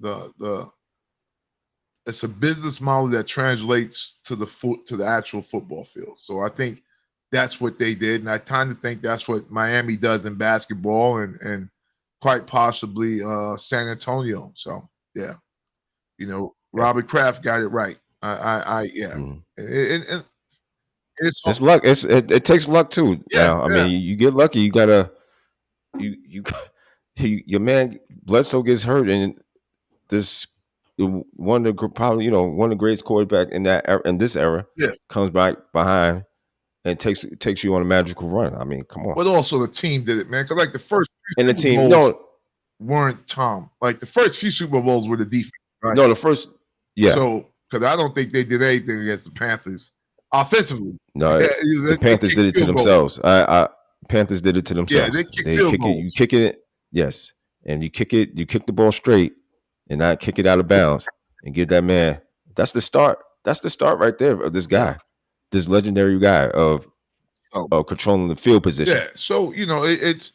it's a business model that translates to the actual football field. So I think that's what they did, and I kind of think that's what Miami does in basketball, and quite possibly San Antonio. So yeah, you know, Robert Kraft got it right. It's luck. It takes luck too. I mean, you get lucky. You gotta your man Bledsoe gets hurt, and this one of the greatest quarterback in this era comes back behind and takes you on a magical run. I mean, come on. But also the team did it, man. Because like the first and the team weren't Tom. Like the first few Super Bowls were the defense. Right? No, the first, yeah. So because I don't think they did anything against the Panthers offensively. No, the Panthers did it to themselves. Panthers did it to themselves. Yeah, they kick it. You kick it, yes, and you kick it. You kick the ball straight, and not kick it out of bounds, and give that man. That's the start. That's the start right there of this guy, this legendary guy of controlling the field position. Yeah. So you know it's.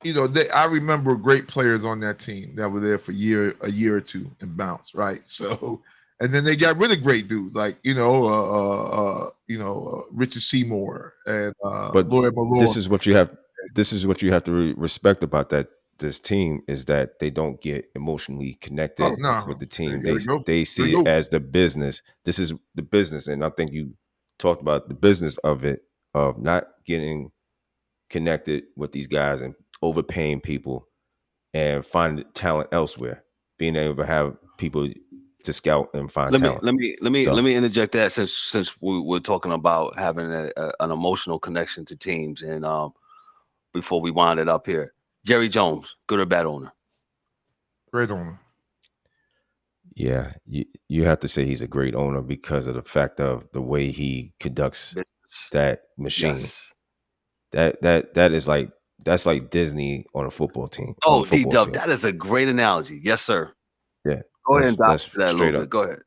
You know, I remember great players on that team that were there for a year or two and bounced, right? So, and then they got rid of great dudes like Richard Seymour and Lloyd Malone. This is what you have. This is what you have to respect about this team is that they don't get emotionally connected with the team. They see it as the business. This is the business, and I think you talked about the business of it, of not getting connected with these guys and overpaying people and find talent elsewhere, being able to have people to scout and find talent. Let me interject that since we're talking about having an emotional connection to teams, and before we wind it up here, Jerry Jones, good or bad owner? Great owner. Yeah, you have to say he's a great owner because of the fact of the way he conducts that machine. Yes. That is like. That's like Disney on a football team. Oh, D-Dub, that is a great analogy. Yes, sir. Yeah. Go ahead and dive into that a little bit. Go ahead.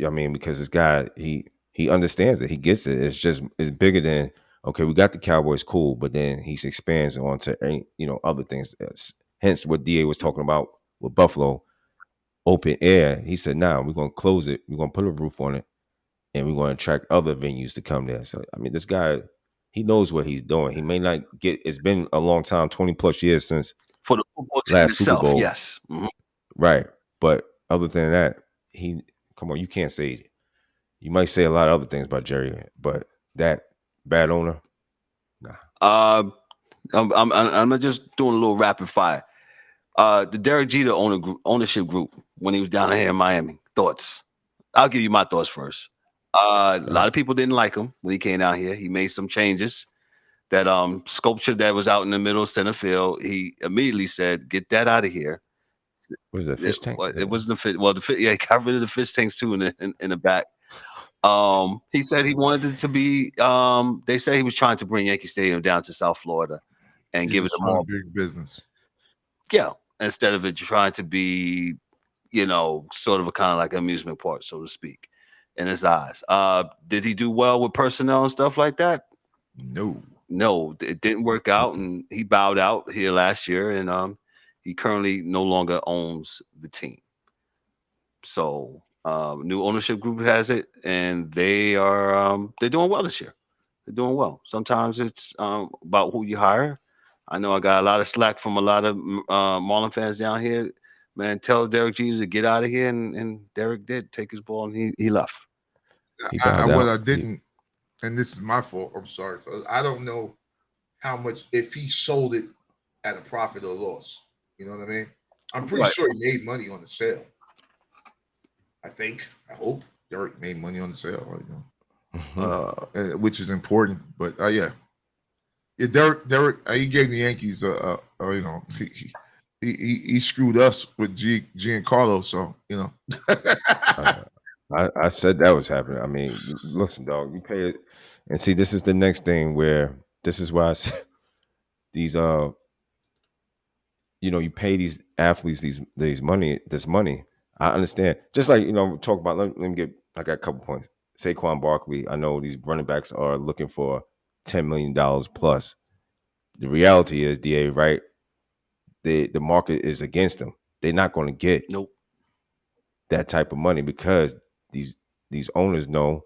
I mean, because this guy, he understands it. He gets it. It's bigger than, okay, we got the Cowboys, cool, but then he expands onto other things. Hence what DA was talking about with Buffalo, open air. He said, "Nah, we're gonna close it. We're gonna put a roof on it, and we're gonna attract other venues to come there." So I mean, this guy, he knows what he's doing. He may not get. It's been a long time, 20+ years since For the football team last Super itself, Bowl. yes. Mhm. Right. But other than that, come on, you can't say. You might say a lot of other things about Jerry, but that bad owner, nah. I'm just doing a little rapid fire. The Derek Jeter ownership group when he was down here in Miami. Thoughts? I'll give you my thoughts first. A lot of people didn't like him when he came out here. He made some changes. That sculpture that was out in the middle of center field, he immediately said, "Get that out of here." What is that, fish tank? It wasn't the fish. Well, he got rid of the fish tanks too in the back. He said he wanted it to be. They say he was trying to bring Yankee Stadium down to South Florida and give it a more big business. Yeah, instead of it trying to be, sort of a kind of like amusement park, so to speak, in his eyes. Did he do well with personnel and stuff like that? No, it didn't work out, and he bowed out here last year, and he currently no longer owns the team. So new ownership group has it, and they're doing well this year. They're doing well. Sometimes it's about who you hire. I know I got a lot of slack from a lot of Marlin fans down here. Man, tell Derek Jeter to get out of here, and Derek did take his ball and he left. What I didn't, and this is my fault. I'm sorry. I don't know how much, if he sold it at a profit or loss. You know what I mean? I'm pretty sure he made money on the sale. I hope Derek made money on the sale. Which is important. But yeah, Derek, he gave the Yankees, he screwed us with Giancarlo. So I said that was happening. I mean, listen, dog, you pay it, and see, this is the next thing where this is why I said these you pay these athletes this money. I understand. Just like talk about. Let me get. I got a couple points. Saquon Barkley. I know these running backs are looking for $10 million plus. The reality is, DA, right? The market is against them. They're not going to get that type of money because these owners know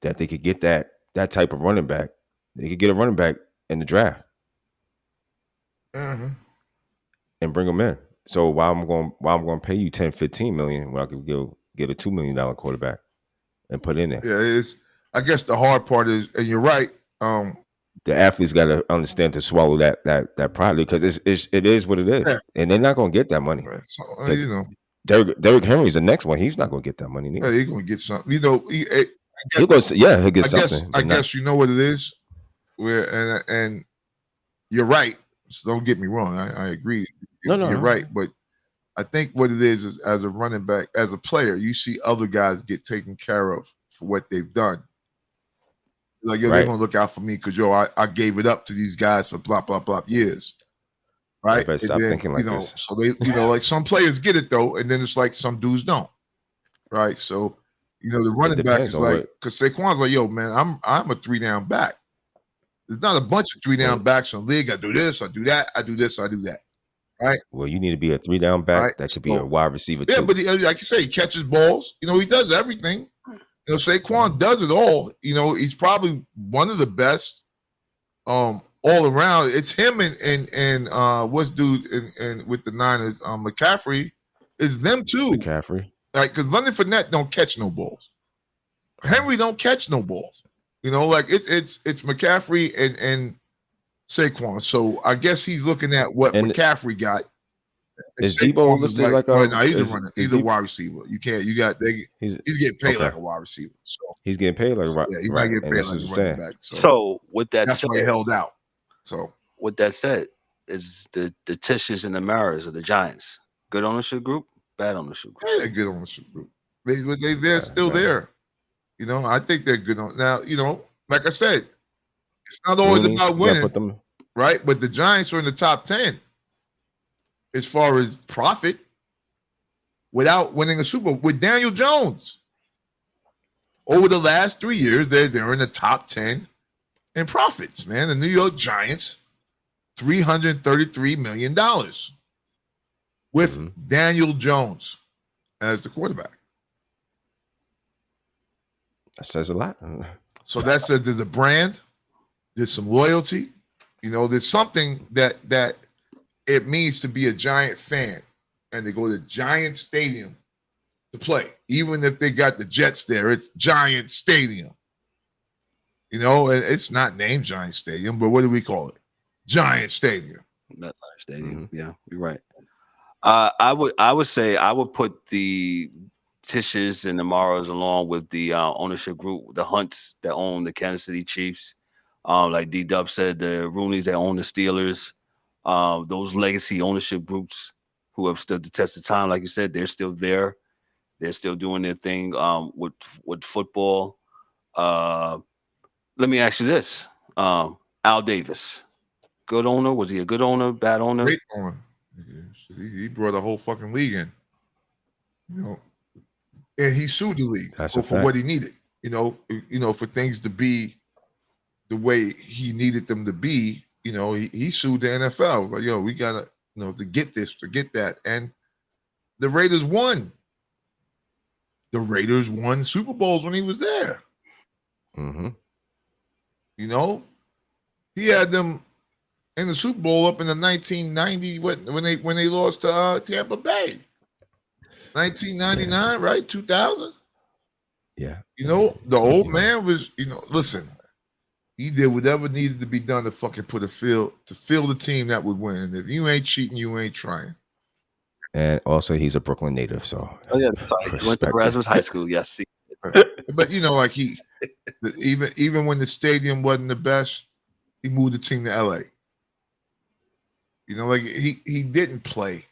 that they could get that type of running back. They could get a running back in the draft and bring them in. So why I'm going to pay you 10, 15 million when I could get a $2 million quarterback and put in there? Yeah, I guess the hard part is, and you're right. The athletes got to understand to swallow that pride because it is what it is, and they're not going to get that money. Right. So, Derrick Henry's the next one. He's not going to get that money. He's going to get something. He'll get something. I guess you know what it is. And you're right. So don't get me wrong. I agree. You're right. But I think what it is as a running back, as a player, you see other guys get taken care of for what they've done. Like, they're going to look out for me because, I gave it up to these guys for blah, blah, blah years. Right? Stop thinking like this. So they, like some players get it, though, and then it's like some dudes don't. Right? So, the running back is like, because Saquon's like, yo, man, I'm a 3-down back. There's not a bunch of 3-down backs in the league. I do this, I do that, I do this, I do that. Right? Well, you need to be a 3-down back. That could be a wide receiver too. Yeah, but like you say, he catches balls. He does everything. Saquon does it all. He's probably one of the best all around. It's him and what's dude and with the Niners, McCaffrey. It's them too. McCaffrey. Like, because Leonard Fournette don't catch no balls. Henry don't catch no balls. Like it's McCaffrey and Saquon. So I guess he's looking at what McCaffrey got. Is Debo listed like a? No, he's a runner. He's a wide receiver. You can't. He's getting paid like a wide receiver. So he's getting paid like a wide. Yeah, he's not getting paid like a running back. So with that that's said, why he held out. So with that said, is the Tishes and the Maras of the Giants good ownership group? Bad ownership group? Yeah, they're good ownership group. They're still there. I think they're good on now. Like I said, it's not always about winning, right? But the Giants are in the top 10 as far as profit without winning a Super Bowl with Daniel Jones. over the last 3 years, they're in the top 10 in profits, man. The New York Giants, $333 million with Daniel Jones as the quarterback. That says a lot. So that says there's a brand, there's some loyalty, there's something that it means to be a Giant fan and to go to Giant Stadium to play. Even if they got the Jets there, it's Giant Stadium. And it's not named Giant Stadium, but what do we call it? Giant Stadium. MetLife Stadium. Yeah, you're right. I would say I would put the Tishes and the Morrows along with the ownership group, the Hunts that own the Kansas City Chiefs. Like D-Dub said, the Rooneys that own the Steelers. Those legacy ownership groups who have stood the test of time, like you said, they're still there. They're still doing their thing with football. Let me ask you this. Al Davis, good owner? Was he a good owner, bad owner? Great owner. He brought a whole fucking league in. And he sued the league for what he needed. For things to be the way he needed them to be, he sued the NFL. It was like, yo, we gotta, to get this, to get that. And the Raiders won. The Raiders won Super Bowls when he was there. Mm-hmm. He had them in the Super Bowl up in the 1990 when they lost to Tampa Bay. 1999, right? 2000. Yeah. The old man was, listen, he did whatever needed to be done to fucking put a field to field the team that would win. And if you ain't cheating, you ain't trying. And also, he's a Brooklyn native, so He went to Erasmus High School. Yes, but like even when the stadium wasn't the best, he moved the team to LA. Like he didn't play.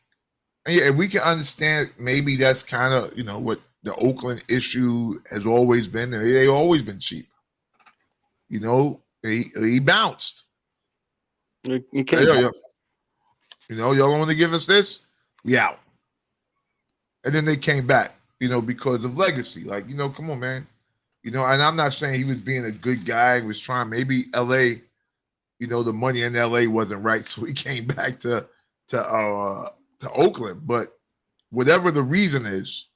And we can understand maybe that's kind of what the Oakland issue has always been. They've always been cheap. He bounced. He came back. Y'all don't want to give us this? We out. And then they came back, because of legacy. Like, come on, man. And I'm not saying he was being a good guy. He was trying, maybe LA, the money in LA wasn't right. So he came back to Oakland. But whatever the reason is,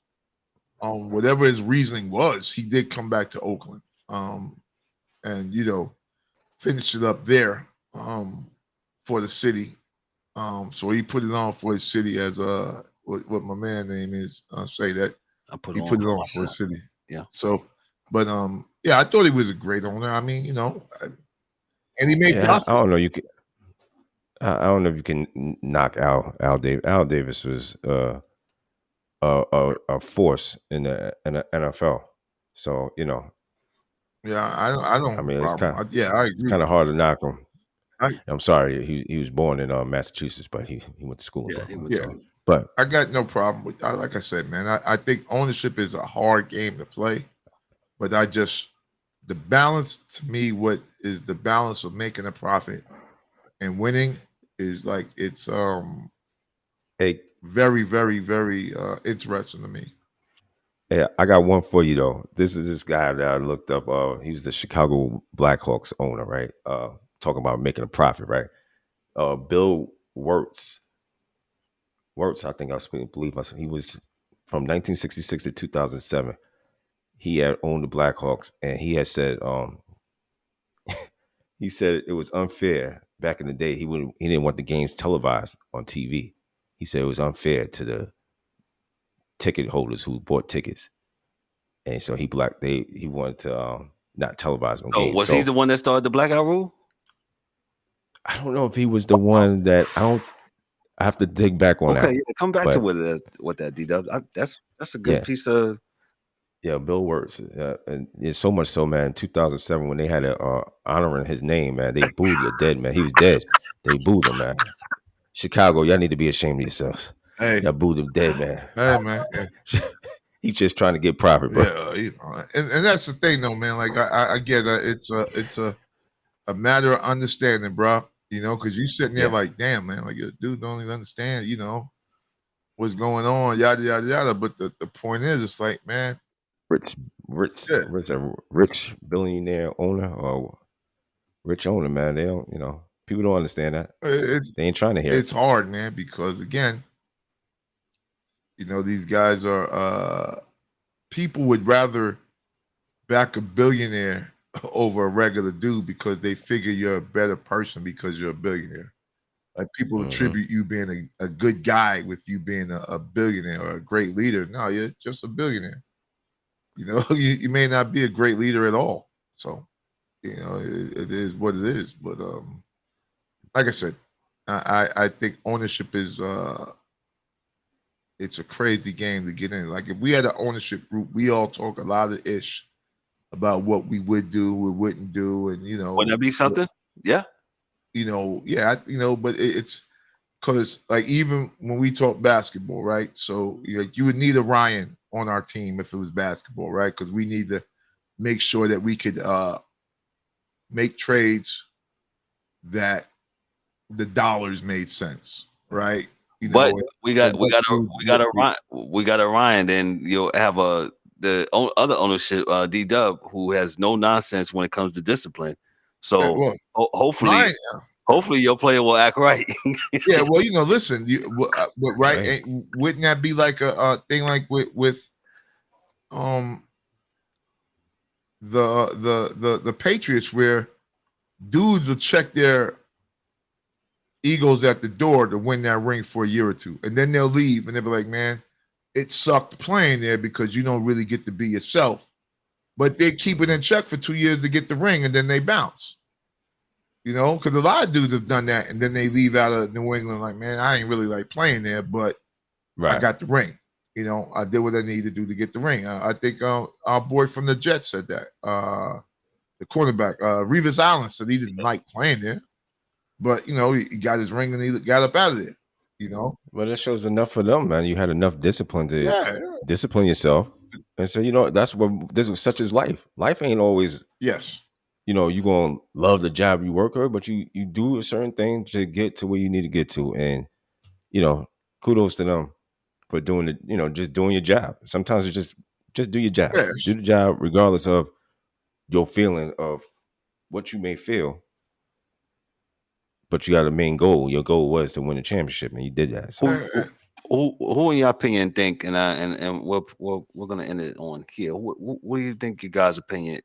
whatever his reasoning was, he did come back to Oakland. And finish it up there for the city. So he put it on for his city as what my man name is. Say that he put it on for his city. Yeah. So, but I thought he was a great owner. I mean, and he made profit. I don't know. I don't know if you can knock Al Davis. Al Davis was a force in the NFL. So Yeah, I don't. I mean, it's kind of I agree. It's kind of hard to knock him. I'm sorry, he was born in Massachusetts, but he went to school in Brooklyn. Yeah. But I got no problem with. Like I said, man, I think ownership is a hard game to play, but the balance to me, what is the balance of making a profit and winning is like it's very, very, very interesting to me. Yeah, I got one for you though. This is this guy that I looked up. He's the Chicago Blackhawks owner, right? Talking about making a profit, right? Bill Wirtz. I think believe myself. He was from 1966 to 2007. He had owned the Blackhawks, and he had said, he said it was unfair back in the day. He didn't want the games televised on TV. He said it was unfair to the ticket holders who bought tickets, and so he wanted to not televise them games. Was he the one that started the blackout rule? I don't know if he was the one that I have to dig back on that. Okay, come back to what that D-Dub. That's a good piece of. Yeah, Bill Wirtz. And it's so much so, man. 2007, when they had honoring his name, man, they booed the dead man. He was dead. They booed him, man. Chicago, y'all need to be ashamed of yourselves. Hey, y'all booed him dead, man. Hey, man. He's just trying to get profit, bro. Yeah, and that's the thing, though, man. Like I get it. It's a matter of understanding, bro. Because you sitting there like, damn, man, like your dude don't even understand, what's going on, yada yada yada. But the point is, it's like, man, rich, Yeah. rich billionaire owner or rich owner, man. They don't, people don't understand that. It's They ain't trying to hear it. it's hard, man, because again, these guys are people would rather back a billionaire over a regular dude because they figure you're a better person because you're a billionaire. Like people Mhm. attribute you being a good guy with you being a billionaire or a great leader. No, you're just a billionaire. You may not be a great leader at all. So, it is what it is. But like I said, I think ownership is it's a crazy game to get in. Like if we had an ownership group, we all talk a lot of ish about what we would do, we wouldn't do, and Wouldn't that be something? Yeah. But it's because like even when we talk basketball, right? So you would need a Ryan on our team if it was basketball, right? Because we need to make sure that we could make trades that the dollars made sense, right? But we got a Ryan. Then you'll have the other ownership, D Dub, who has no nonsense when it comes to discipline. So hopefully, hopefully your player will act right. Yeah, well, listen, but right, wouldn't that be like a thing like with the Patriots where dudes will check their egos at the door to win that ring for a year or two, and then they'll leave and they'll be like, man, it sucked playing there because you don't really get to be yourself. But they keep it in check for 2 years to get the ring, and then they bounce. Because a lot of dudes have done that, and then they leave out of New England like, man, I ain't really like playing there, but I got the ring. I did what I needed to do to get the ring. I think our boy from the Jets said that. The cornerback, Revis Island, said he didn't like playing there, but he got his ring and he got up out of there. Well, that shows enough for them, man. You had enough discipline to discipline yourself and say, that's what this was such as life. Life ain't always you're gonna love the job you work with, but you do a certain thing to get to where you need to get to. And kudos to them for doing it, just doing your job. Sometimes it's just do your job. Do the job regardless of your feeling of what you may feel. But you got a main goal. Your goal was to win the championship, and you did that. So who in your opinion think, and we're gonna end it on here. What do you think, you guys' opinion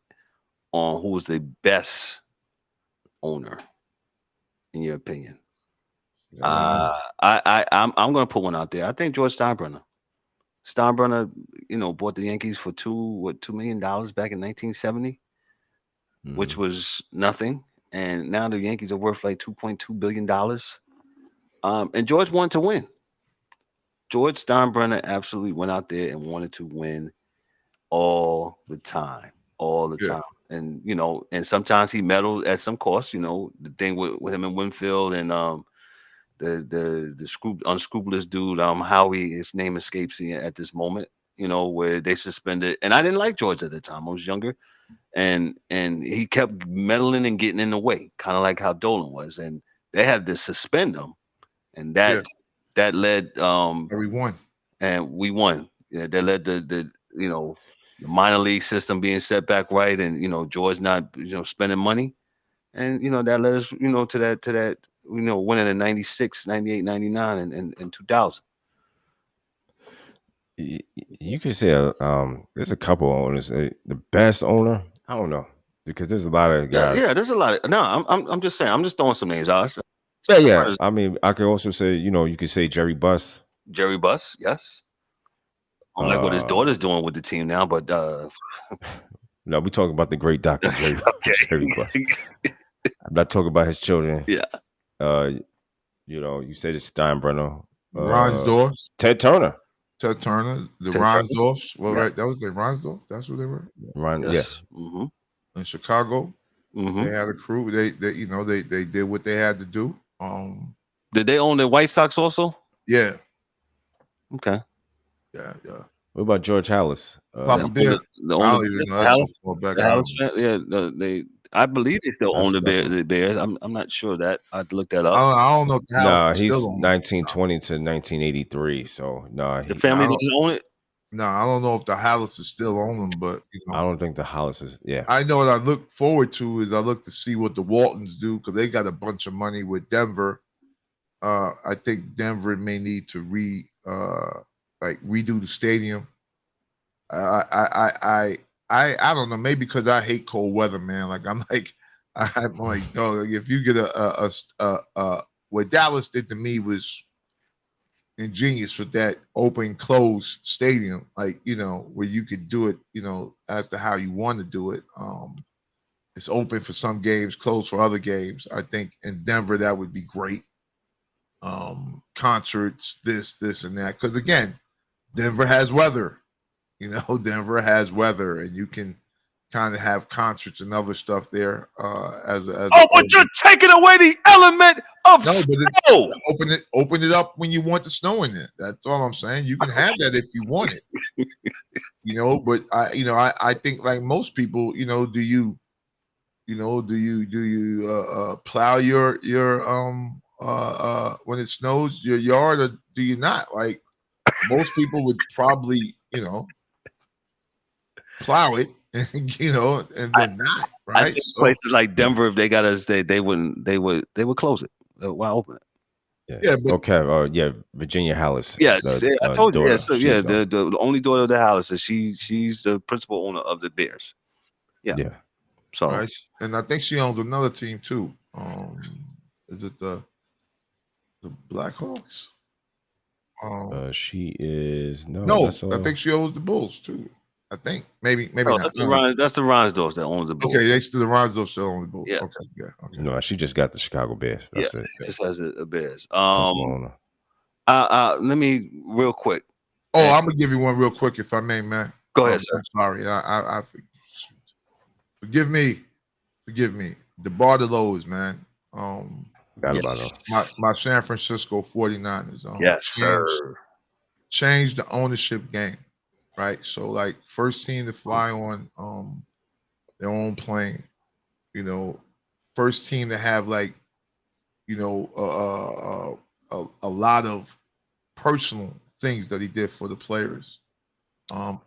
on who's the best owner in your opinion? I'm gonna put one out there. I think George Steinbrenner. Steinbrenner, bought the Yankees for $2 million back in 1970, which was nothing. And now the Yankees are worth like $2.2 billion. And George wanted to win. George Steinbrenner absolutely went out there and wanted to win all the time. And and sometimes he meddled at some cost. The thing with him and Winfield and the unscrupulous dude, Howie, his name escapes me at this moment. Where they suspended, and I didn't like George at the time. I was younger, and he kept meddling and getting in the way, kind of like how Dolan was, and they had to suspend him, and that led we won, and we won. Yeah, that led the minor league system being set back right, and George not spending money, and that led us to that winning in 96, 98, 99, and 2000. You could say there's a couple owners. The best owner, I don't know, because there's a lot of guys. Yeah, there's a lot of. No, I'm just saying. I'm just throwing some names out. Yeah. I mean, I could also say, you could say Jerry Buss. Jerry Buss, yes. I don't like what his daughter's doing with the team now, but no, we talking about the great Dr. Jerry Buss. I'm not talking about his children. Yeah. You said it's Steinbrenner. Ronsdorf. Ted Turner. The Ronsdorfs. Well, right, that was the Ronsdorf. That's what they were. Yes. Mm-hmm. In Chicago, mm-hmm. They had a crew. They did what they had to do. Did they own the White Sox also? Yeah. Okay. Yeah. What about George Hallis? Papa Bear. I believe they still own the Bears. I'm not sure that. I'd look that up. I don't know. He's 1920 to 1983. So the family doesn't own it. No, I don't know if the Hallis is still on them, but I don't think the Hollis is. Yeah, I know what I look forward to is I look to see what the Waltons do because they got a bunch of money with Denver. I think Denver may need to redo the stadium. I don't know, maybe because I hate cold weather, man. Like I'm like dog, if you get what Dallas did to me was ingenious with that open close stadium, like where you could do it, as to how you want to do it. It's open for some games, closed for other games. I think in Denver that would be great. Concerts, this and that, because again, Denver has weather. Denver has weather, and you can kind of have concerts and other stuff there. But you're taking away the element of snow. Open it up when you want the snow in it. That's all I'm saying. You can have that if you want it. But I think like most people, do you plow your when it snows your yard, or do you not? Like most people would probably plow it, and then not, right? I think places like Denver, if they got us, they would close it. Why open it? Yeah, but, okay. Virginia Hallis. Yes, I told you. Daughter. Yeah, so yeah, the only daughter of the Hallis is she's the principal owner of the Bears. Yeah. So, right. And I think she owns another team too. Is it the Blackhawks? She is no. I think she owns the Bulls too. I think maybe not. That's the Reinsdorfs that owns the Bulls. Okay, the Reinsdorfs still own the Bulls. Yeah. Okay, yeah. Okay. No, she just got the Chicago Bears. That's it. Just has a Bears. Let me real quick. I'm gonna give you one real quick, if I may, man. Go ahead, sir. I'm sorry. I forgive me. The Bardelos, man. My San Francisco 49ers. Yes, sir. Changed the ownership game. Right, so like first team to fly on their own plane, first team to have like a lot of personal things that he did for the players,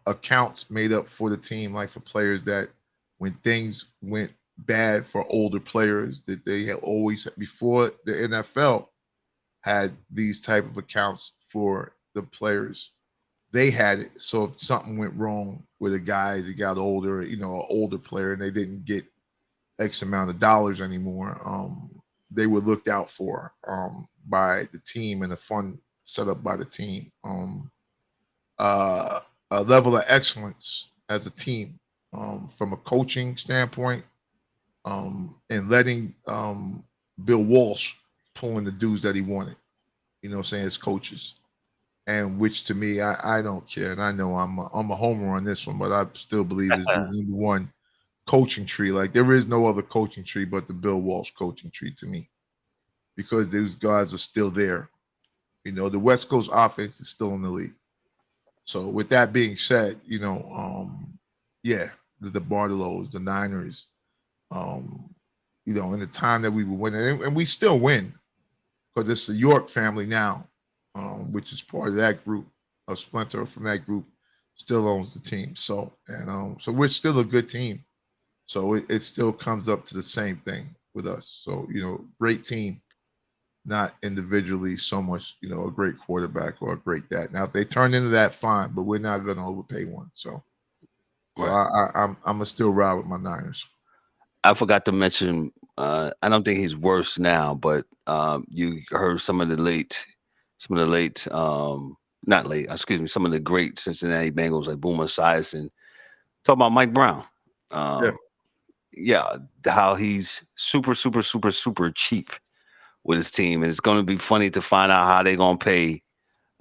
accounts made up for the team, like for players that when things went bad for older players, that they had always before the NFL had these type of accounts for the players. They had it, so if something went wrong with a guy that got older, an older player, and they didn't get X amount of dollars anymore, they were looked out for by the team and a fund set up by the team. A level of excellence as a team from a coaching standpoint, and letting Bill Walsh pull in the dudes that he wanted, as coaches. And which to me, I don't care. And I know I'm a homer on this one, but I still believe it's the number one coaching tree. Like there is no other coaching tree but the Bill Walsh coaching tree to me, because those guys are still there. The West Coast offense is still in the league. So with that being said, the Bardelos, the Niners, in the time that we were winning, and we still win because it's the York family now. Which is part of that group, a splinter from that group, still owns the team. So we're still a good team. So it still comes up to the same thing with us. So great team, not individually so much. A great quarterback or a great that. Now if they turn into that, fine, but we're not going to overpay one. So I'm gonna still ride with my Niners. I forgot to mention. I don't think he's worse now, but you heard some of the great Cincinnati Bengals like Boomer Esiason talk about Mike Brown. How he's super, super, super, super cheap with his team, and it's going to be funny to find out how they're going to pay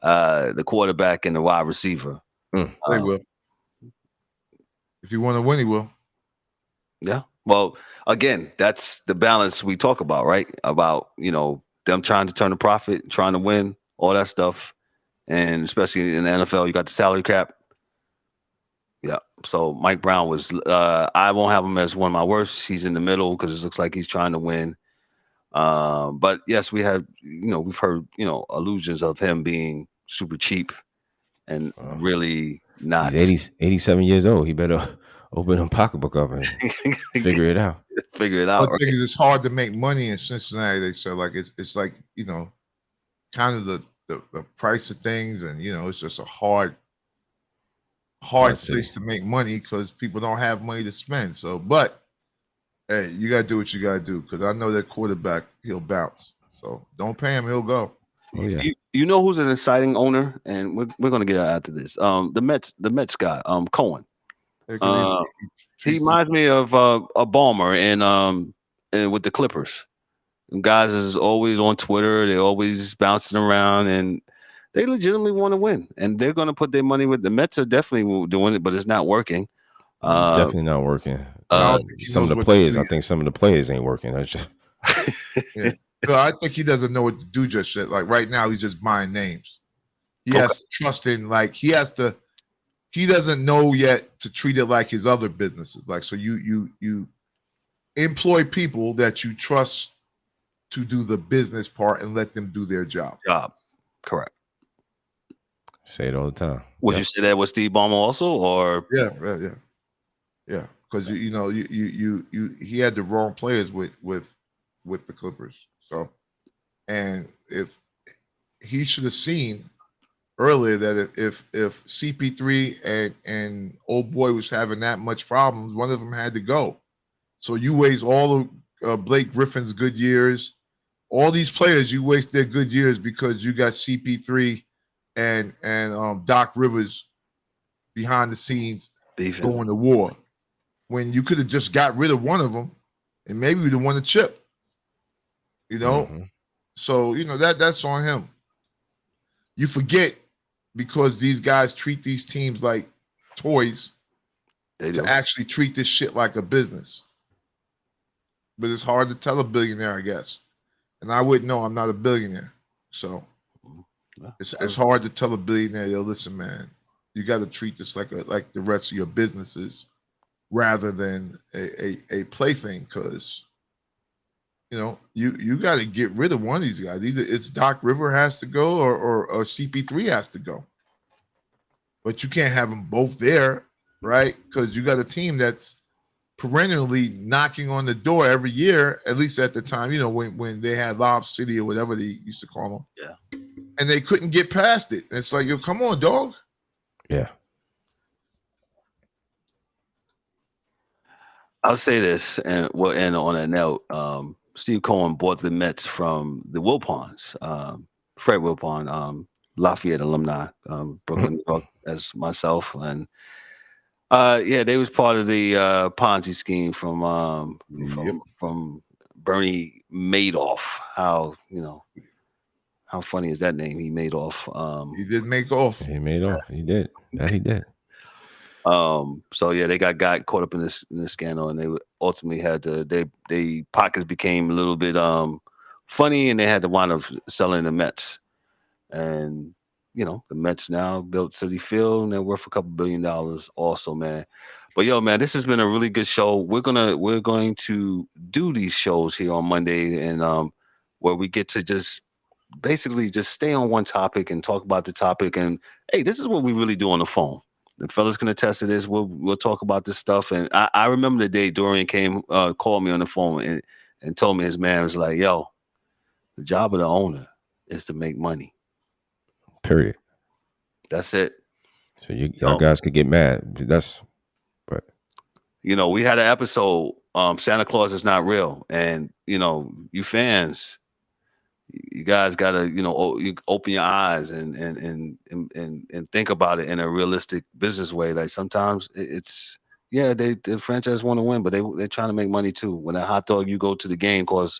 the quarterback and the wide receiver. They will. If you want to win, he will. Yeah. Well, again, that's the balance we talk about, right? About them trying to turn a profit, trying to win. All that stuff, and especially in the NFL, you got the salary cap. Yeah, so Mike Brown was. I won't have him as one of my worst. He's in the middle because it looks like he's trying to win. But yes, we've heard, allusions of him being super cheap and really, not. He's 87 years old. He better open a pocketbook up and figure it out. Figure it out. One thing is, it's hard to make money in Cincinnati. They said like it's like, you know, kind of the price of things, and you know, it's just a hard place to make money because people don't have money to spend. So, but hey, you gotta do what you gotta do, because I know that quarterback, he'll bounce. So don't pay him, he'll go. Oh, yeah. You know who's an exciting owner, and we're gonna get after this. The Mets guy, Cohen. He reminds me of a Balmer and with the Clippers. And guys is always on Twitter. They're always bouncing around, and they legitimately want to win. And they're going to put their money with the Mets. Are definitely doing it, but it's not working. Definitely not working. Some of the players, I think some of the players ain't working. That's just yeah. So I think he doesn't know what to do just yet. Like right now, he's just buying names. He has trust in, like he doesn't know yet to treat it like his other businesses. Like, so you employ people that you trust to do the business part and let them do their job. Correct. Say it all the time. Would you say that with Steve Ballmer also, or yeah? Because he had the wrong players with the Clippers. So, and if he should have seen earlier that if CP3 and old boy was having that much problems, one of them had to go. So you waste all of Blake Griffin's good years. All these players, you waste their good years because you got CP3 and Doc Rivers behind the scenes going to war. When you could have just got rid of one of them, and maybe we'd have won the chip. You know, so you know that's on him. You forget, because these guys treat these teams like toys, to actually treat this shit like a business. But it's hard to tell a billionaire, I guess. And I wouldn't know. I'm not a billionaire. So it's hard to tell a billionaire, yo, listen, man, you got to treat this like the rest of your businesses rather than a plaything, because, you know, you got to get rid of one of these guys. Either it's Doc River has to go or CP3 has to go. But you can't have them both there, right? Because you got a team that's perennially knocking on the door every year, at least at the time, you know, when they had Lob City or whatever they used to call them. Yeah. And they couldn't get past it. And it's like, yo, come on, dog. Yeah. I'll say this, and on that note, Steve Cohen bought the Mets from the Wilpons, Fred Wilpon, Lafayette alumni, Brooklyn, New York, as myself, and they was part of the Ponzi scheme from Bernie Madoff. How funny is that name? He made off. He did make off. He made off. He did. That he did. So yeah, they got caught up in this scandal, and they ultimately had to. They pockets became a little bit funny, and they had to wind up selling the Mets. And you know, the Mets now built Citi Field, and they're worth a couple $2 billion also, man. But yo, man, this has been a really good show. We're going to do these shows here on Monday, and where we get to just basically just stay on one topic and talk about the topic. And hey, this is what we really do on the phone. The fellas can attest to this. We'll talk about this stuff. And I remember the day Dorian came, called me on the phone and told me his man was like, yo, the job of the owner is to make money. Period. That's it. So y'all guys could get mad. But you know, we had an episode, Santa Claus is not real. And, you know, you fans, you guys gotta, you know, you open your eyes and think about it in a realistic business way. Like sometimes it's the franchise want to win, but they're trying to make money too. When a hot dog you go to the game costs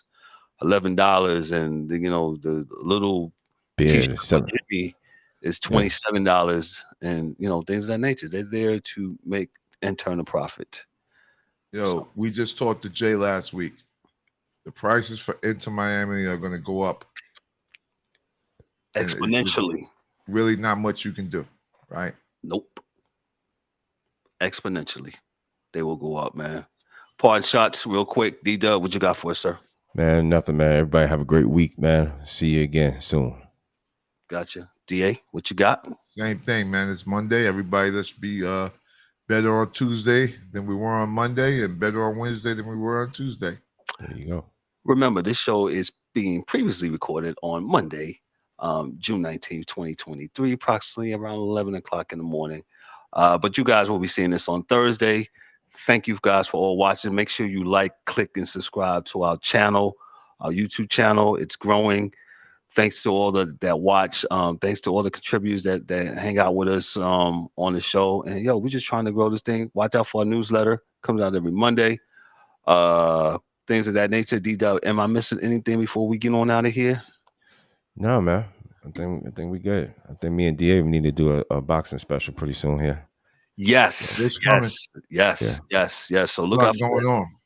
$11, and you know the little beer is $27, and you know things of that nature. They're there to make and turn a profit. Yo, we just talked to Jay last week. The prices for Inter Miami are going to go up exponentially. Really not much you can do, right? Nope. Exponentially. They will go up, man. Pardon shots real quick. D-Dub, what you got for us, sir? Man, nothing, man. Everybody have a great week, man. See you again soon. Gotcha. DA, what you got? Same thing, man. It's Monday. Everybody, let's be better on Tuesday than we were on Monday, and better on Wednesday than we were on Tuesday. There you go. Remember, this show is being previously recorded on Monday, June 19th, 2023, approximately around 11 o'clock in the morning. But you guys will be seeing this on Thursday. Thank you guys for all watching. Make sure you like, click, and subscribe to our channel, our YouTube channel. It's growing. Thanks to all that watch. Thanks to all the contributors that hang out with us on the show. And we're just trying to grow this thing. Watch out for our newsletter. Comes out every Monday. Things of that nature. D-Dub, am I missing anything before we get on out of here? No, man. I think we good. I think me and DA we need to do a boxing special pretty soon here. Yes. It's coming. Yes. So look Look out for going that. on.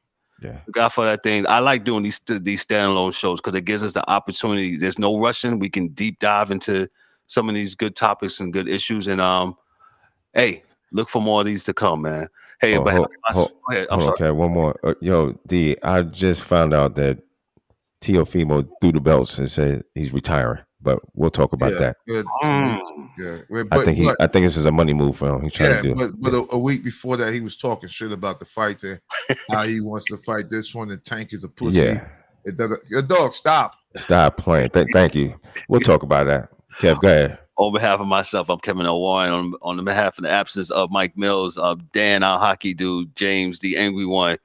Yeah. Look out for that thing. I like doing these standalone shows because it gives us the opportunity. There's no rushing. We can deep dive into some of these good topics and good issues. And hey, look for more of these to come, man. Hey, Oh, but hold go ahead. I'm on, sorry. okay, one more. Yo, D, I just found out that Teofimo threw the belts and said he's retiring, but we'll talk about that. Good. Mm. Yeah. I think this is a money move for him. He's trying to do. But a week before that, he was talking shit about the fight and how he wants to fight this one. And Tank is a pussy. Yeah. It doesn't. Your dog, stop. Stop playing. Thank you. We'll talk about that. Kev, go ahead. On behalf of myself, I'm Kevin O'Warren. On the behalf of the absence of Mike Mills, Dan, our hockey dude, James, the angry one,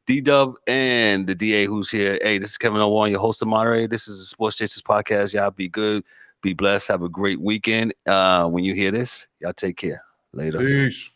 D-Dub, and the DA who's here. Hey, this is Kevin O'Warren, your host and moderator. This is the Sports Chasers Podcast. Y'all be good, be blessed, have a great weekend. When you hear this, y'all take care. Later. Peace.